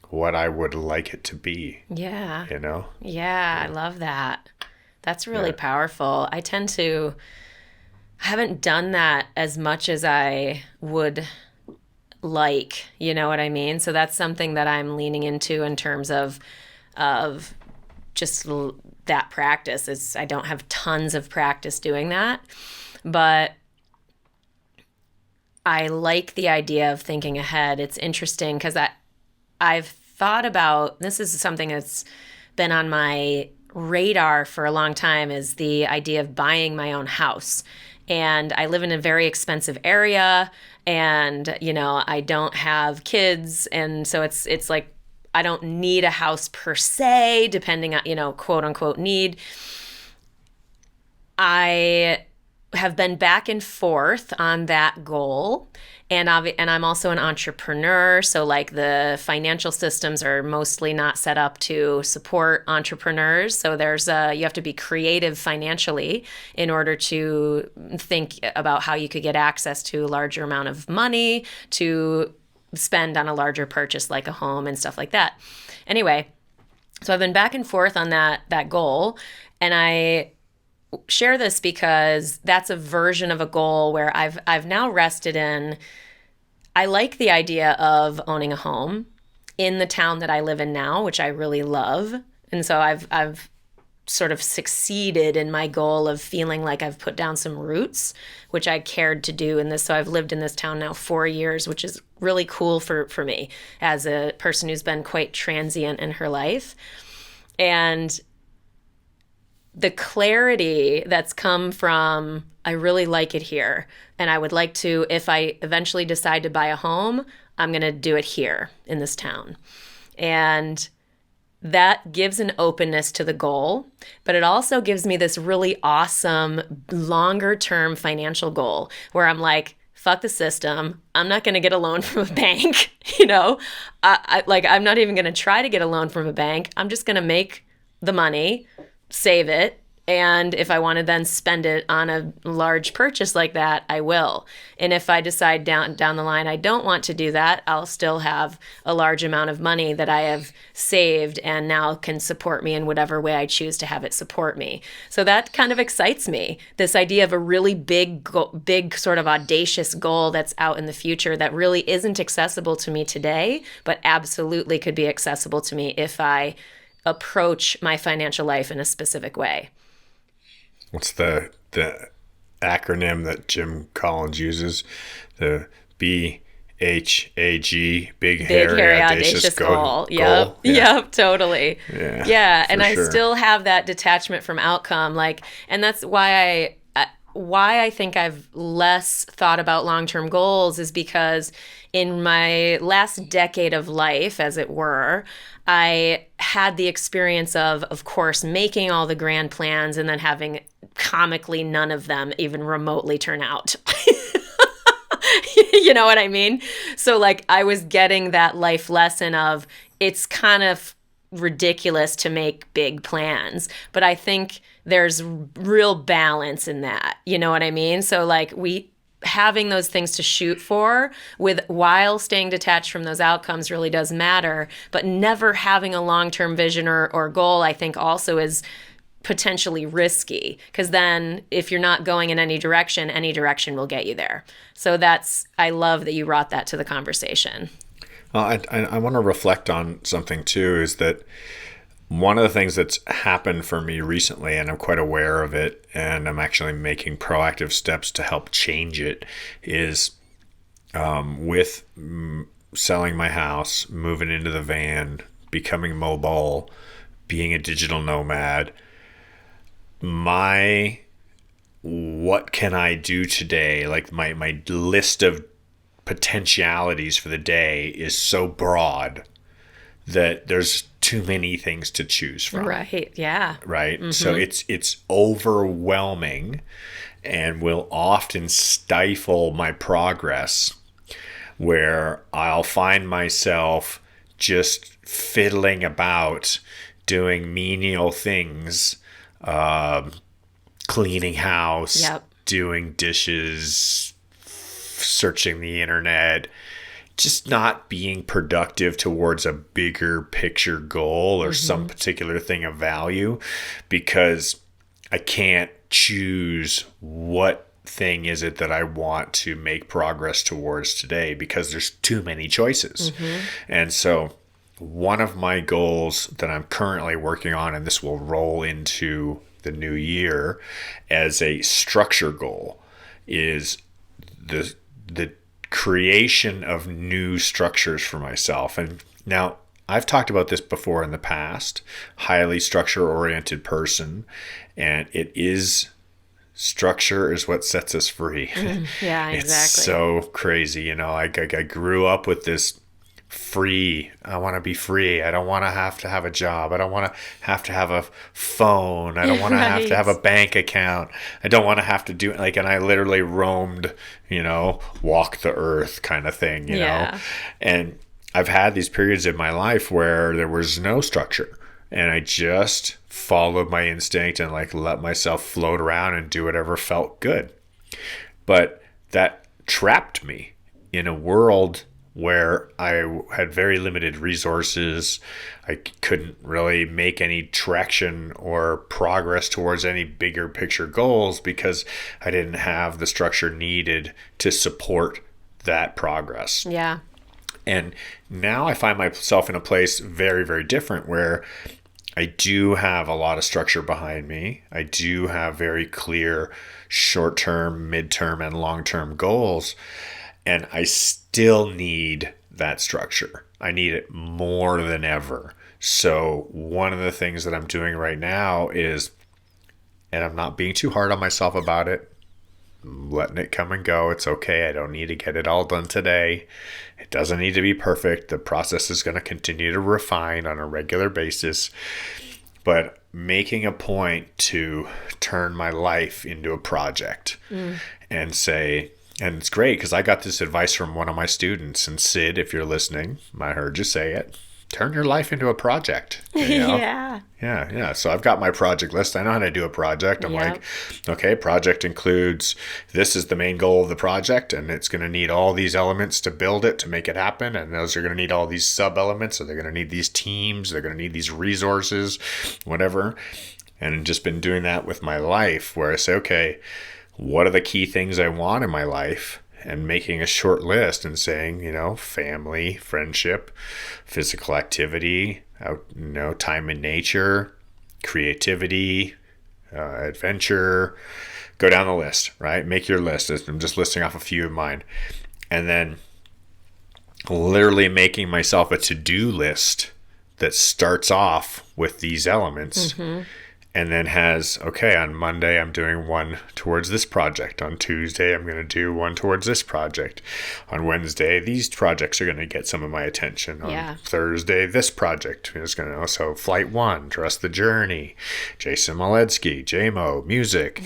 what I would like it to be. Yeah. Yeah, I love that. That's really powerful. I haven't done that as much as I would like, you know what I mean? So that's something that I'm leaning into in terms of just that practice. I don't have tons of practice doing that, but I like the idea of thinking ahead. It's interesting because I've thought about, this is something that's been on my radar for a long time, is the idea of buying my own house. And I live in a very expensive area and, I don't have kids. And so it's like, I don't need a house per se, depending on, quote unquote need. I have been back and forth on that goal. And I'm also an entrepreneur. So the financial systems are mostly not set up to support entrepreneurs. So you have to be creative financially in order to think about how you could get access to a larger amount of money to spend on a larger purchase like a home and stuff like that. Anyway, so I've been back and forth on that goal. And I share this because that's a version of a goal where I've now rested in. I like the idea of owning a home in the town that I live in now, which I really love. And so I've sort of succeeded in my goal of feeling like I've put down some roots, which I cared to do in this. So I've lived in this town now 4 years, which is really cool for me as a person who's been quite transient in her life. And the clarity that's come from, I really like it here. And I would like to, if I eventually decide to buy a home, I'm going to do it here in this town. And that gives an openness to the goal, but it also gives me this really awesome longer term financial goal where I'm like, fuck the system. I'm not going to get a loan from a bank. I'm not even going to try to get a loan from a bank. I'm just going to make the money, save it, And if I want to then spend it on a large purchase like that, I will. And if I decide down the line I don't want to do that, I'll still have a large amount of money that I have saved and now can support me in whatever way I choose to have it support me. So that kind of excites me. This idea of a really big sort of audacious goal that's out in the future that really isn't accessible to me today, but absolutely could be accessible to me if I approach my financial life in a specific way. What's the acronym that Jim Collins uses? The BHAG, big hairy audacious goal. Yep. Yeah. Yep, totally. Yeah. And I sure. still have that detachment from outcome, and that's why I think I've less thought about long-term goals is because in my last decade of life, as it were, I had the experience of course, making all the grand plans and then having comically none of them even remotely turn out. You know what I mean? So I was getting that life lesson of it's kind of ridiculous to make big plans, but I think there's real balance in that. You know what I mean? So we having those things to shoot for while staying detached from those outcomes really does matter, but never having a long-term vision or goal I think also is potentially risky, because then if you're not going in any direction will get you there. So I love that you brought that to the conversation. I want to reflect on something too, is that one of the things that's happened for me recently, and I'm quite aware of it, and I'm actually making proactive steps to help change it, is with selling my house, moving into the van, becoming mobile, being a digital nomad. What can I do today? My list of potentialities for the day is so broad that there's too many things to choose from. Right. Yeah. Right. Mm-hmm. So it's overwhelming and will often stifle my progress, where I'll find myself just fiddling about doing menial things, cleaning house, yep, doing dishes, searching the internet, just not being productive towards a bigger picture goal or some particular thing of value, because I can't choose what thing is it that I want to make progress towards today, because there's too many choices. And so one of my goals that I'm currently working on, and this will roll into the new year as a structure goal, is the creation of new structures for myself. And now I've talked about this before in the past, highly structure oriented person, and structure is what sets us free. Yeah, exactly. It's so crazy. I grew up with this I want to be free. I don't want to have a job. I don't want to have a phone. I don't want right. to have a bank account. I don't want to have to do and I literally roamed, walk the earth kind of thing, you know? And I've had these periods in my life where there was no structure, and I just followed my instinct and let myself float around and do whatever felt good. But that trapped me in a world where I had very limited resources. I couldn't really make any traction or progress towards any bigger picture goals because I didn't have the structure needed to support that progress. Yeah. And now I find myself in a place very, very different, where I do have a lot of structure behind me. I do have very clear short-term, mid-term, and long-term goals. And I still need that structure. I need it more than ever. So one of the things that I'm doing right now is, and I'm not being too hard on myself about it, I'm letting it come and go. It's okay. I don't need to get it all done today. It doesn't need to be perfect. The process is going to continue to refine on a regular basis. But making a point to turn my life into a project and say, and it's great because I got this advice from one of my students. And Sid, if you're listening, I heard you say it. turn your life into a project. Yeah. Yeah. So I've got my project list. I know how to do a project. I'm Yep. like, okay, project includes, this is the main goal of the project, and it's going to need all these elements to build it, to make it happen. And those are going to need all these sub elements. So they're going to need these teams. They're going to need these resources, whatever. And just been doing that with my life, where I say, okay, what are the key things I want in my life? And making a short list and saying, family, friendship, physical activity, time in nature, creativity, adventure. Go down the list, right? Make your list. I'm just listing off a few of mine. And then literally making myself a to-do list that starts off with these elements. And then has, okay, on Monday, I'm doing one towards this project. On Tuesday, I'm going to do one towards this project. On Wednesday, these projects are going to get some of my attention. On Thursday, this project is going to, so Flight 1, Trust the Journey, Jason Maletsky, JMO, music,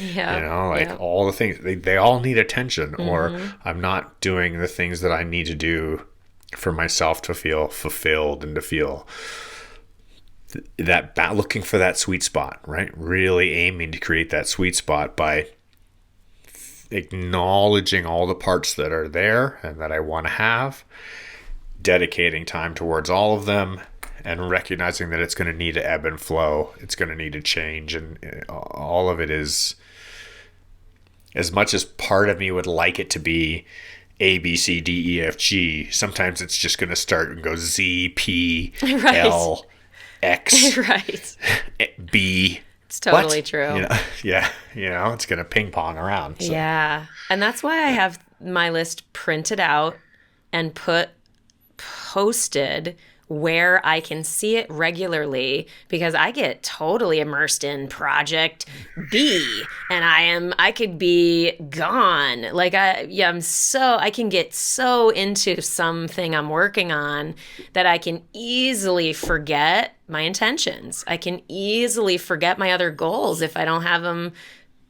all the things. They all need attention, or I'm not doing the things that I need to do for myself to feel fulfilled and to feel that, looking for that sweet spot, right? Really aiming to create that sweet spot by acknowledging all the parts that are there and that I want to have, dedicating time towards all of them, and recognizing that it's going to need to ebb and flow. It's going to need to change. And all of it is, as much as part of me would like it to be A, B, C, D, E, F, G, sometimes it's just going to start and go Z, P, L, X, Right. B. It's totally true. It's going to ping pong around. So. Yeah. And that's why I have my list printed out and posted where I can see it regularly, because I get totally immersed in project B, and I could be gone. Like I can get so into something I'm working on that I can easily forget my intentions. I can easily forget my other goals if I don't have them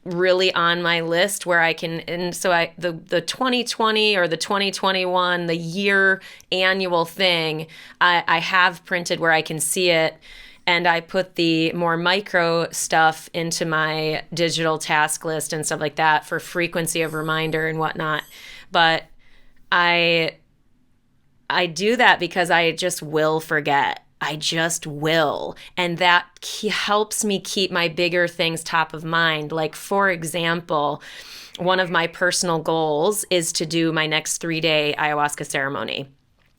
really on my list where I can. And so the 2020 or the 2021, the year annual thing, I have printed where I can see it. And I put the more micro stuff into my digital task list and stuff like that for frequency of reminder and whatnot. But I do that because I just will forget. I just will. And that helps me keep my bigger things top of mind. Like, for example, one of my personal goals is to do my next 3-day ayahuasca ceremony.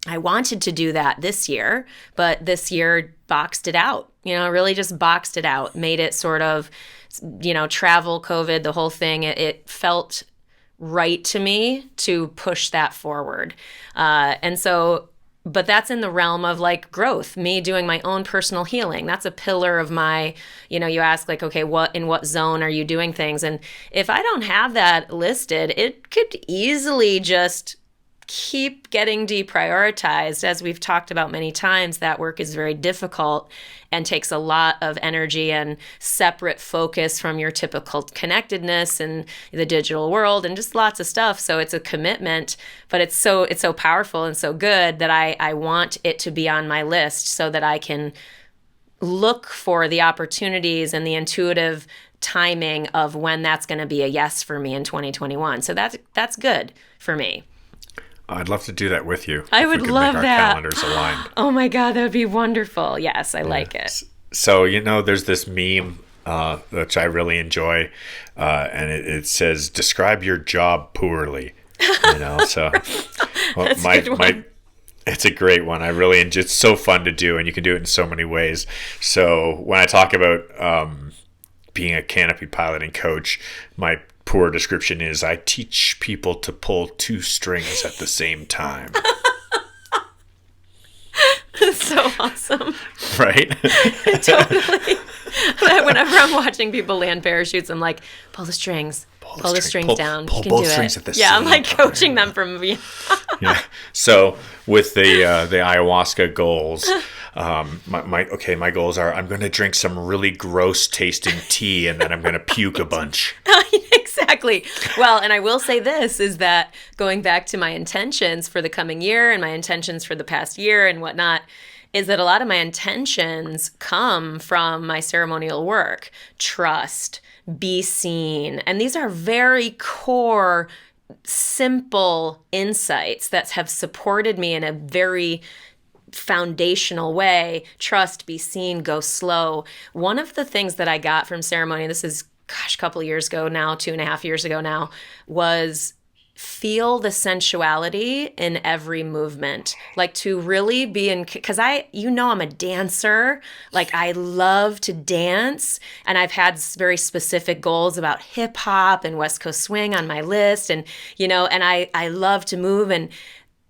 I wanted to do that this year, but this year boxed it out, really just boxed it out, made it sort of, travel, COVID, the whole thing. It felt right to me to push that forward. But that's in the realm of like growth, me doing my own personal healing. That's a pillar of my, you ask like, okay, in what zone are you doing things? And if I don't have that listed, it could easily just keep getting deprioritized. As we've talked about many times, that work is very difficult and takes a lot of energy and separate focus from your typical connectedness and the digital world and just lots of stuff. So it's a commitment, but it's so powerful and so good that I want it to be on my list so that I can look for the opportunities and the intuitive timing of when that's going to be a yes for me in 2021. So that's good for me. I'd love to do that with you. I would love that. Calendars aligned. Oh my God, that would be wonderful. Yes, I like it. So, there's this meme, which I really enjoy, and it says, describe your job poorly. So well, it's a great one. I really enjoy. It's so fun to do, and you can do it in so many ways. So when I talk about being a canopy piloting coach, my poor description is I teach people to pull 2 strings at the same time. That's so awesome. Right? Totally. Whenever I'm watching people land parachutes, I'm like, pull the strings. Pull the strings down. Pull you can both do strings it. at the same time. Yeah, I'm like time. coaching them from Yeah. So with the ayahuasca goals, my goals are I'm going to drink some really gross tasting tea and then I'm going to puke a bunch. Exactly. Well, and I will say this is that going back to my intentions for the coming year and my intentions for the past year and whatnot, is that a lot of my intentions come from my ceremonial work. Trust, be seen. And these are very core, simple insights that have supported me in a very foundational way. Trust, be seen, go slow. One of the things that I got from ceremony, this is, gosh, a couple of years ago now, 2.5 years ago now, was feel the sensuality in every movement. Like to really be in, because I'm a dancer. Like I love to dance, and I've had very specific goals about hip hop and West Coast swing on my list. And, and I love to move. And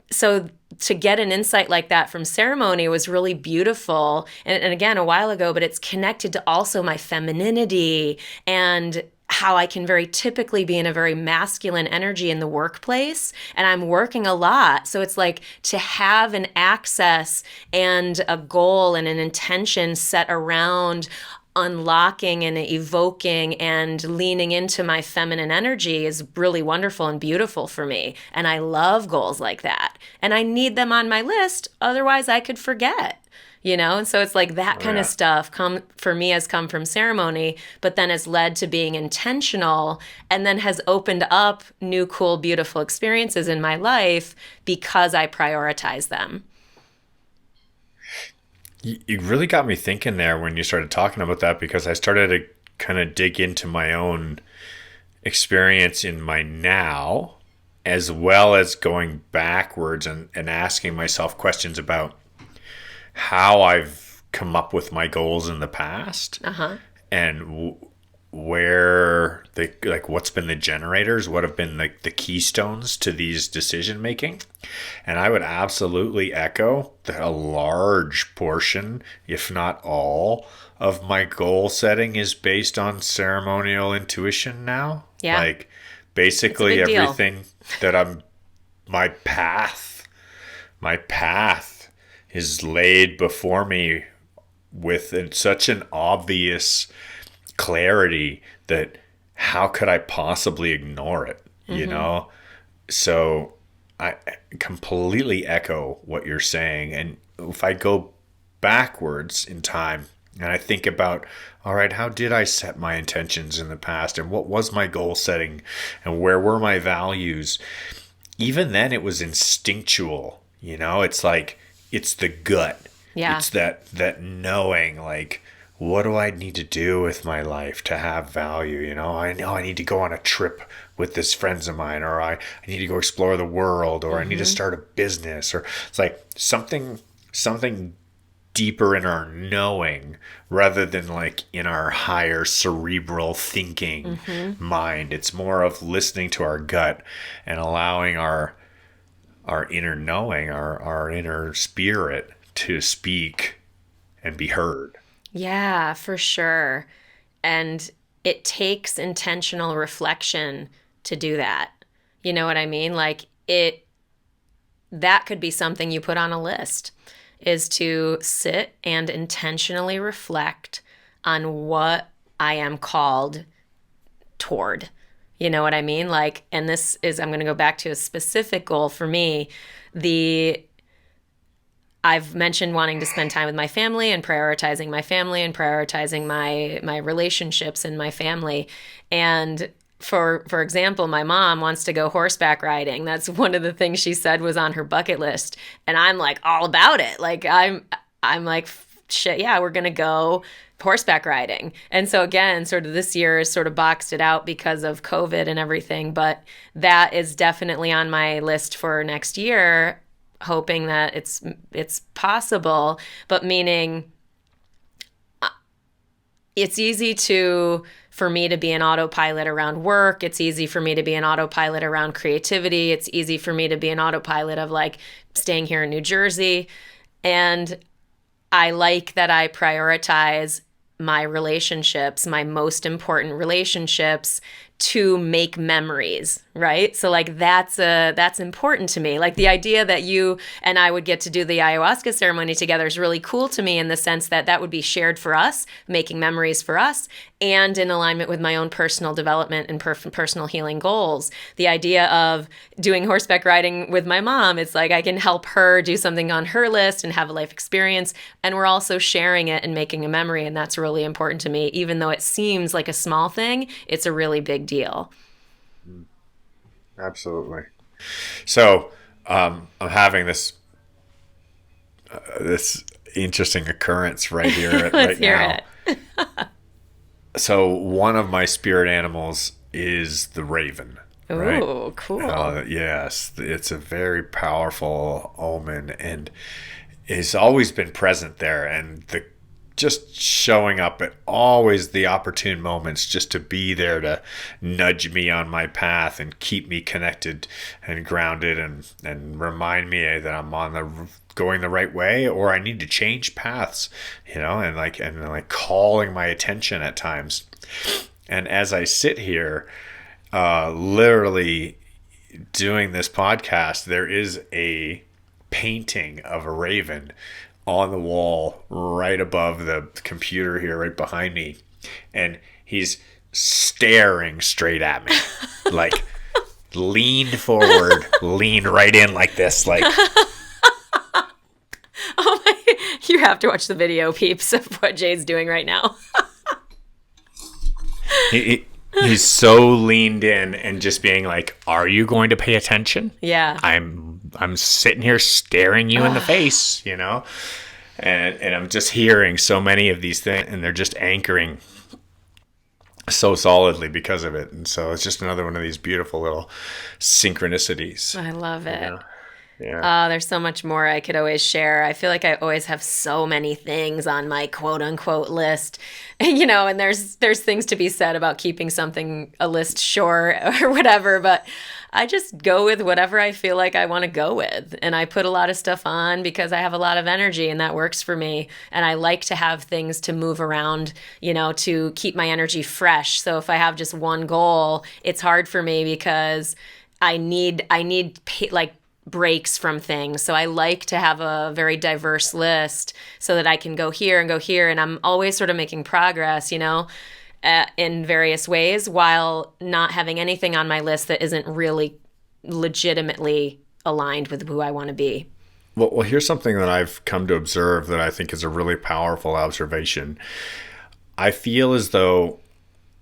so to get an insight like that from ceremony was really beautiful. And again, a while ago, but it's connected to also my femininity and how I can very typically be in a very masculine energy in the workplace. And I'm working a lot. So it's like to have an access and a goal and an intention set around unlocking and evoking and leaning into my feminine energy is really wonderful and beautiful for me. And I love goals like that. And I need them on my list. Otherwise, I could forget. And so it's like that kind of Yeah. stuff has come from ceremony, but then has led to being intentional and then has opened up new, cool, beautiful experiences in my life because I prioritize them. You really got me thinking there when you started talking about that, because I started to kind of dig into my own experience in my now, as well as going backwards and asking myself questions about how I've come up with my goals in the past, Uh-huh. and where they, like, what's been the generators, what have been like the keystones to these decision making. And I would absolutely echo that a large portion, if not all, of my goal setting is based on ceremonial intuition now. Yeah. Like It's a basically big deal. everything that my path is laid before me with such an obvious clarity that how could I possibly ignore it, Mm-hmm. So I completely echo what you're saying. And if I go backwards in time and I think about, all right, how did I set my intentions in the past, and what was my goal setting, and where were my values? Even then it was instinctual. It's like, it's the gut. Yeah. It's that knowing, like, what do I need to do with my life to have value? I know I need to go on a trip with this friends of mine, or I need to go explore the world, or I need to Mm-hmm. start a business, or it's like something deeper in our knowing, rather than like in our higher cerebral thinking Mm-hmm. mind. It's more of listening to our gut and allowing our inner knowing, our inner spirit to speak and be heard. Yeah, for sure. And it takes intentional reflection to do that. You know what I mean? Like that could be something you put on a list, is to sit and intentionally reflect on what I am called toward. You know what I mean? Like, and this is, I'm going to go back to a specific goal for me. The I've mentioned wanting to spend time with my family and prioritizing my relationships in my family. And for example, my mom wants to go horseback riding. That's one of the things she said was on her bucket list. And I'm like all about it. Like I'm like, shit, yeah, we're gonna go horseback riding. And so again, sort of this year is sort of boxed it out because of COVID and everything, but that is definitely on my list for next year, hoping that it's possible, but meaning it's easy to for me to be an autopilot around work. It's easy for me to be an autopilot around creativity. It's easy for me to be an autopilot of like staying here in New Jersey. And I like that I prioritize my relationships, my most important relationships, to make memories, right? So like that's important to me. Like the idea that you and I would get to do the ayahuasca ceremony together is really cool to me in the sense that that would be shared for us, making memories for us, and in alignment with my own personal development and personal healing goals. The idea of doing horseback riding with my mom, it's like I can help her do something on her list and have a life experience, and we're also sharing it and making a memory, and that's really important to me. Even though it seems like a small thing, it's a really big deal. Absolutely. So I'm having this interesting occurrence right here, Let's right hear now. it. So one of my spirit animals is the raven. Right? Ooh, cool. Yes, it's a very powerful omen, and it's always been present there. And just showing up at always the opportune moments, just to be there to nudge me on my path and keep me connected and grounded, and remind me that I'm going the right way, or I need to change paths, and like calling my attention at times. And as I sit here, literally doing this podcast, there is a painting of a raven on the wall right above the computer here, right behind me, and he's staring straight at me, like leaned forward, leaned right in like this, like. Oh my! You have to watch the video, peeps, of what Jay's doing right now. He's so leaned in and just being like, "Are you going to pay attention?" Yeah. I'm sitting here staring you in the face, and I'm just hearing so many of these things, and they're just anchoring so solidly because of it. And so it's just another one of these beautiful little synchronicities. I love it. Yeah. There's so much more I could always share. I feel like I always have so many things on my quote unquote list, and there's things to be said about keeping a list short or whatever, but I just go with whatever I feel like I want to go with. And I put a lot of stuff on because I have a lot of energy and that works for me. And I like to have things to move around, to keep my energy fresh. So if I have just one goal, it's hard for me because I need like breaks from things. So I like to have a very diverse list so that I can go here and go here. And I'm always sort of making progress, in various ways, while not having anything on my list that isn't really legitimately aligned with who I want to be. Well, here's something that I've come to observe that I think is a really powerful observation. I feel as though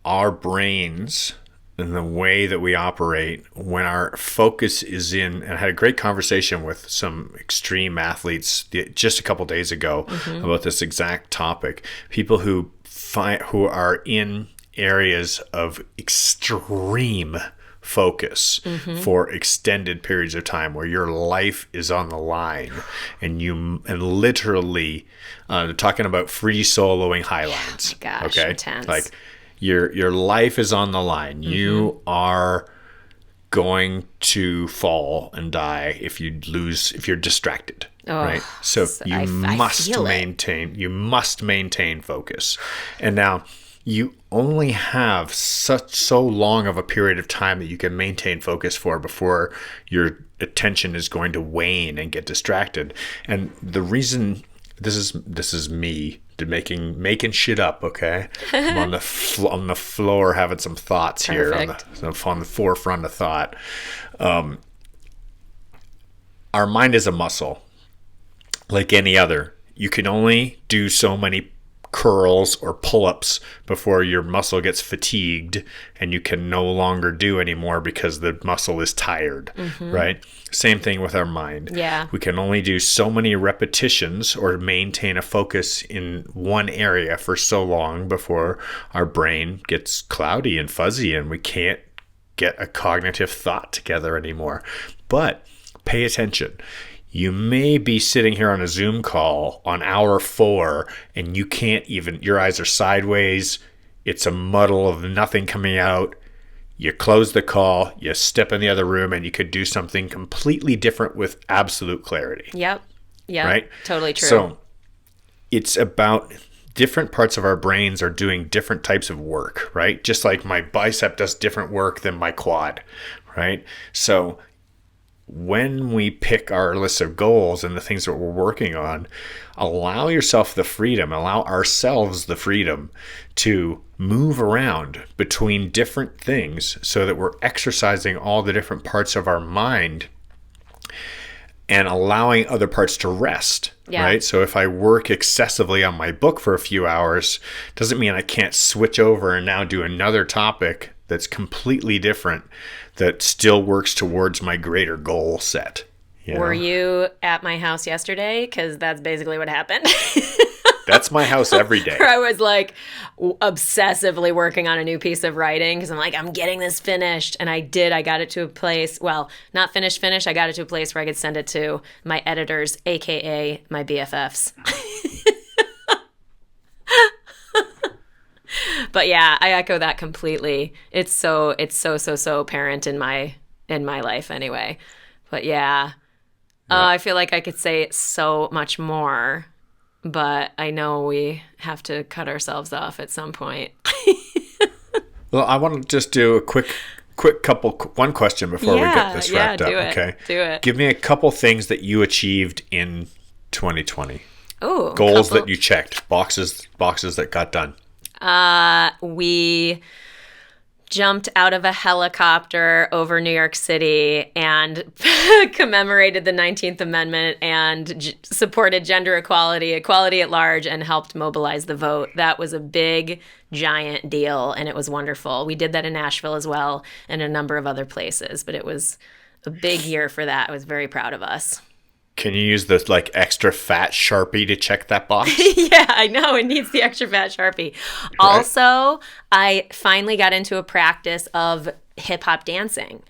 our brains and the way that we operate, when our focus is in, and I had a great conversation with some extreme athletes just a couple days ago about this exact topic. People who are in areas of extreme focus for extended periods of time, where your life is on the line, and literally talking about free soloing highlands. Gosh, okay, intense. Like your life is on the line. You are going to fall and die if you're distracted. Right. So you must maintain focus. And now you only have so long of a period of time that you can maintain focus for before your attention is going to wane and get distracted. And the reason, this is me making shit up, okay? I'm on the floor having some thoughts here on the forefront of thought. Our mind is a muscle. Like any other, you can only do so many curls or pull-ups before your muscle gets fatigued and you can no longer do anymore because the muscle is tired, right? Same thing with our mind. Yeah. We can only do so many repetitions or maintain a focus in one area for so long before our brain gets cloudy and fuzzy and we can't get a cognitive thought together anymore. But pay attention. You may be sitting here on a Zoom call on hour 4 and you can't your eyes are sideways. It's a muddle of nothing coming out. You close the call, you step in the other room, and you could do something completely different with absolute clarity. Yep. Right? Totally true. So it's about different parts of our brains are doing different types of work, right? Just like my bicep does different work than my quad, right? So when we pick our list of goals and the things that we're working on, allow yourself the freedom, allow ourselves the freedom to move around between different things so that we're exercising all the different parts of our mind and allowing other parts to rest, right? So if I work excessively on my book for a few hours, doesn't mean I can't switch over and now do another topic that's completely different that still works towards my greater goal set. Were you at my house yesterday? Because that's basically what happened. That's my house every day. I was like obsessively working on a new piece of writing because I'm like, I'm getting this finished. And I did. I got it to a place, well, not finished. I got it to a place where I could send it to my editors, AKA my BFFs. But yeah, I echo that completely. It's so apparent in my life anyway. But yeah. I feel like I could say so much more, but I know we have to cut ourselves off at some point. Well, I want to just do a quick one question before we get this wrapped up. Okay, do it. Give me a couple things that you achieved in 2020. Oh, goals that you checked, boxes that got done. We jumped out of a helicopter over New York City and commemorated the 19th Amendment and supported gender equality at large, and helped mobilize the vote. That was a big, giant deal, and it was wonderful. We did that in Nashville as well and a number of other places, but it was a big year for that. I was very proud of us. Can you use the extra fat Sharpie to check that box? Yeah, I know. It needs the extra fat Sharpie. Right. Also, I finally got into a practice of hip hop dancing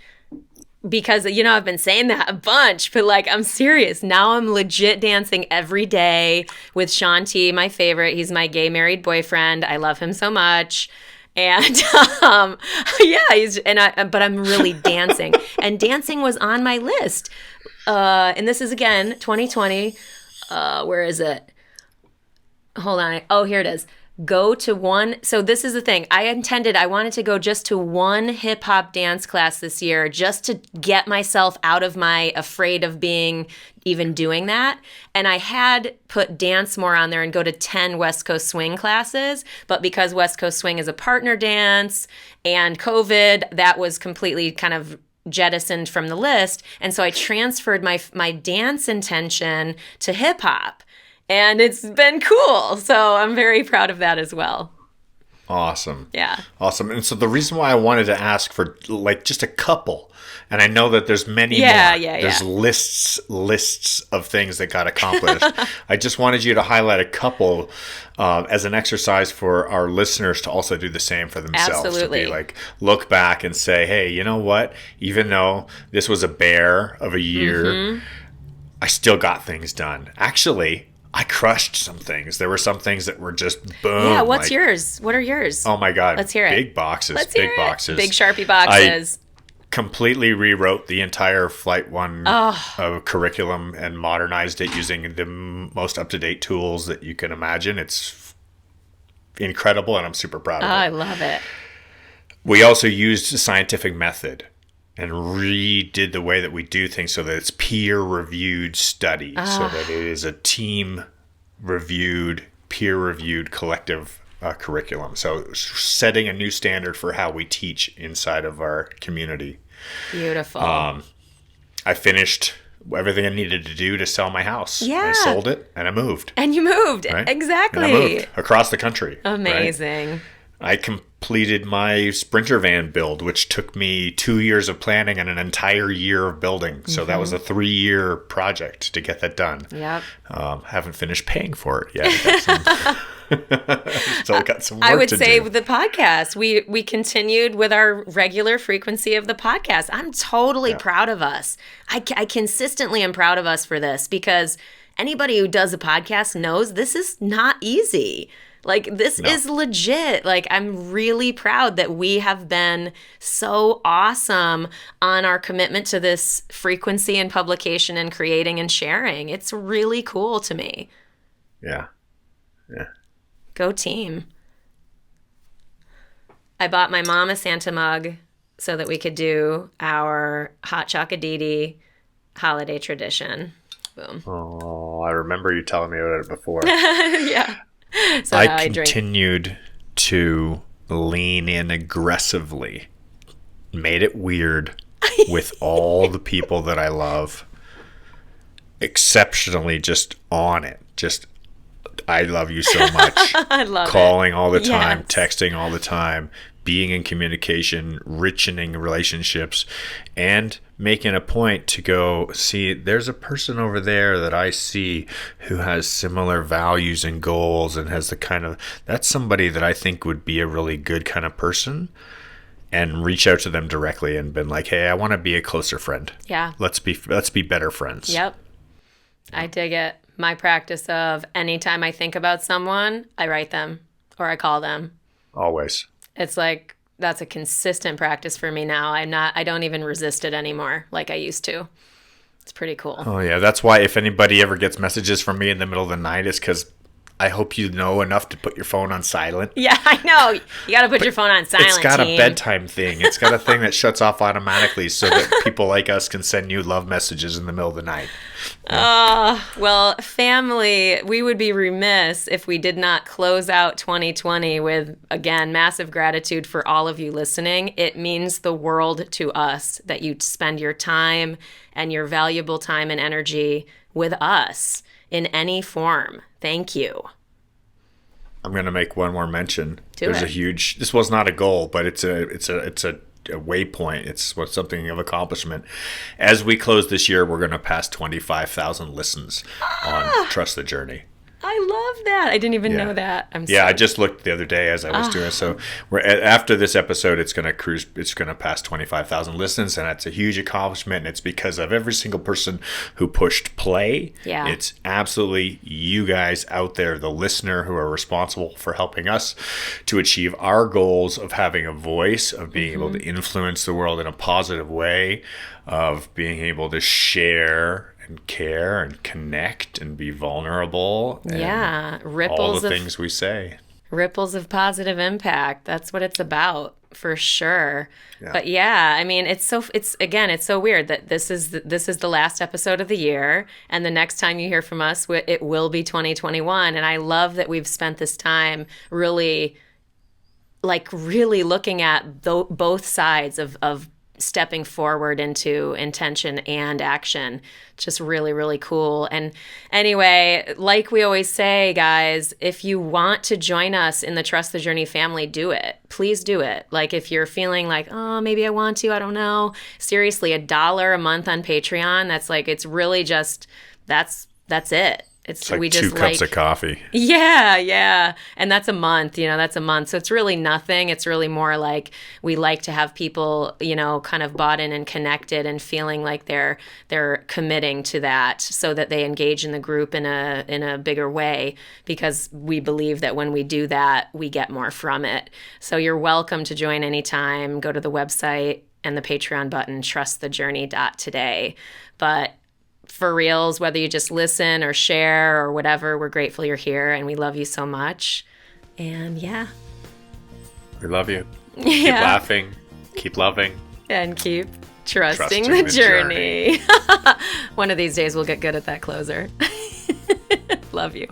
because, I've been saying that a bunch, but I'm serious. Now I'm legit dancing every day with Sean T, my favorite. He's my gay married boyfriend. I love him so much. And but I'm really dancing, and dancing was on my list. And this is again 2020. Where is it? Hold on. Oh, here it is. Go to one. So this is the thing. I wanted to go just to one hip hop dance class this year, just to get myself out of my afraid of being even doing that. And I had put dance more on there and go to 10 West Coast swing classes. But because West Coast swing is a partner dance and COVID, that was completely kind of jettisoned from the list. And so I transferred my dance intention to hip hop. And it's been cool. So I'm very proud of that as well. Awesome. Yeah. Awesome. And so the reason why I wanted to ask for just a couple, and I know that there's many more. There's lists of things that got accomplished. I just wanted you to highlight a couple as an exercise for our listeners to also do the same for themselves. Absolutely. To be look back and say, hey, you know what? Even though this was a bear of a year, I still got things done. Actually, I crushed some things. There were some things that were just boom. Yeah, what's yours? What are yours? Oh my God. Let's hear it. Big boxes. Big Sharpie boxes. I completely rewrote the entire Flight One curriculum and modernized it using the most up-to-date tools that you can imagine. It's incredible, and I'm super proud of it. I love it. We also used a scientific method and redid the way that we do things so that it's peer-reviewed study, so that it is a team-reviewed, peer-reviewed collective curriculum. So setting a new standard for how we teach inside of our community. Beautiful. I finished everything I needed to do to sell my house. Yeah. I sold it, and I moved. And you moved. Right? Exactly. And I moved across the country. Amazing. Right? I completed my Sprinter van build, which took me 2 years of planning and an entire year of building. So that was a 3-year project to get that done. Yep. Haven't finished paying for it yet. Still got some work to do. I would say with the podcast, we continued with our regular frequency of the podcast. I'm totally proud of us. I consistently am proud of us for this, because anybody who does a podcast knows this is not easy. This is legit. I'm really proud that we have been so awesome on our commitment to this frequency and publication and creating and sharing. It's really cool to me. Yeah. Yeah. Go team. I bought my mom a Santa mug so that we could do our hot chocolate holiday tradition. Boom. Oh, I remember you telling me about it before. Yeah. So I now I drink. continued to lean in aggressively, made it weird with all the people that I love, exceptionally just on it. Just, I love you so much. I love Calling it. all the time, Yes. texting all the time, being in communication, richening relationships, and making a point to go see there's a person over there that I see who has similar values and goals and has the kind of, that's somebody that I think would be a really good kind of person, and reach out to them directly and been like, hey, I want to be a closer friend. Yeah. Let's be better friends. Yep. I dig it. My practice of anytime I think about someone, I write them or I call them. Always. It's like that's a consistent practice for me now. I don't even resist it anymore like I used to. It's pretty cool. Oh yeah, that's why if anybody ever gets messages from me in the middle of the night, it's because I hope you know enough to put your phone on silent. Yeah, I know. You got to put your phone on silent. It's got team. a bedtime thing. It's got a thing that shuts off automatically so that people like us can send you love messages in the middle of the night. Well, family, we would be remiss if we did not close out 2020 with, again, massive gratitude for all of you listening. It means the world to us that you spend your time and your valuable time and energy with us in any form. Thank you. I'm going to make one more mention. Do There's it. a huge, this was not a goal, but it's a waypoint. It's something of accomplishment. As we close this year, we're going to pass 25,000 listens on Trust the Journey. I love that. I didn't even know that. Yeah, I just looked the other day as I was doing it. So we're after this episode, it's going to cruise. It's going to pass 25,000 listens, and that's a huge accomplishment. And it's because of every single person who pushed play. Yeah. It's absolutely you guys out there, the listener, who are responsible for helping us to achieve our goals of having a voice, of being able to influence the world in a positive way, of being able to share and care and connect and be vulnerable. And Yeah, all the things we say. ripples of positive impact. That's what it's about, for sure. Yeah. But yeah, I mean, it's so weird that this is the last episode of the year, and the next time you hear from us, it will be 2021. And I love that we've spent this time really looking at both sides of stepping forward into intention and action. Just really, really cool. And anyway, like we always say, guys, if you want to join us in the Trust the Journey family, do it. Please do it. Like if you're feeling like, oh, maybe I want to, I don't know. Seriously, $1 a month on Patreon. That's like, it's really just, that's it. It's like 2 cups of coffee. Yeah. And that's a month, that's a month. So it's really nothing. It's really more like we like to have people, kind of bought in and connected and feeling like they're committing to that so that they engage in the group in a bigger way, because we believe that when we do that, we get more from it. So you're welcome to join anytime. Go to the website and the Patreon button, trustthejourney.today. But for reals, whether you just listen or share or whatever, we're grateful you're here and we love you so much. And yeah. We love you. Keep laughing. Keep loving. And keep trusting the journey. One of these days we'll get good at that closer. Love you.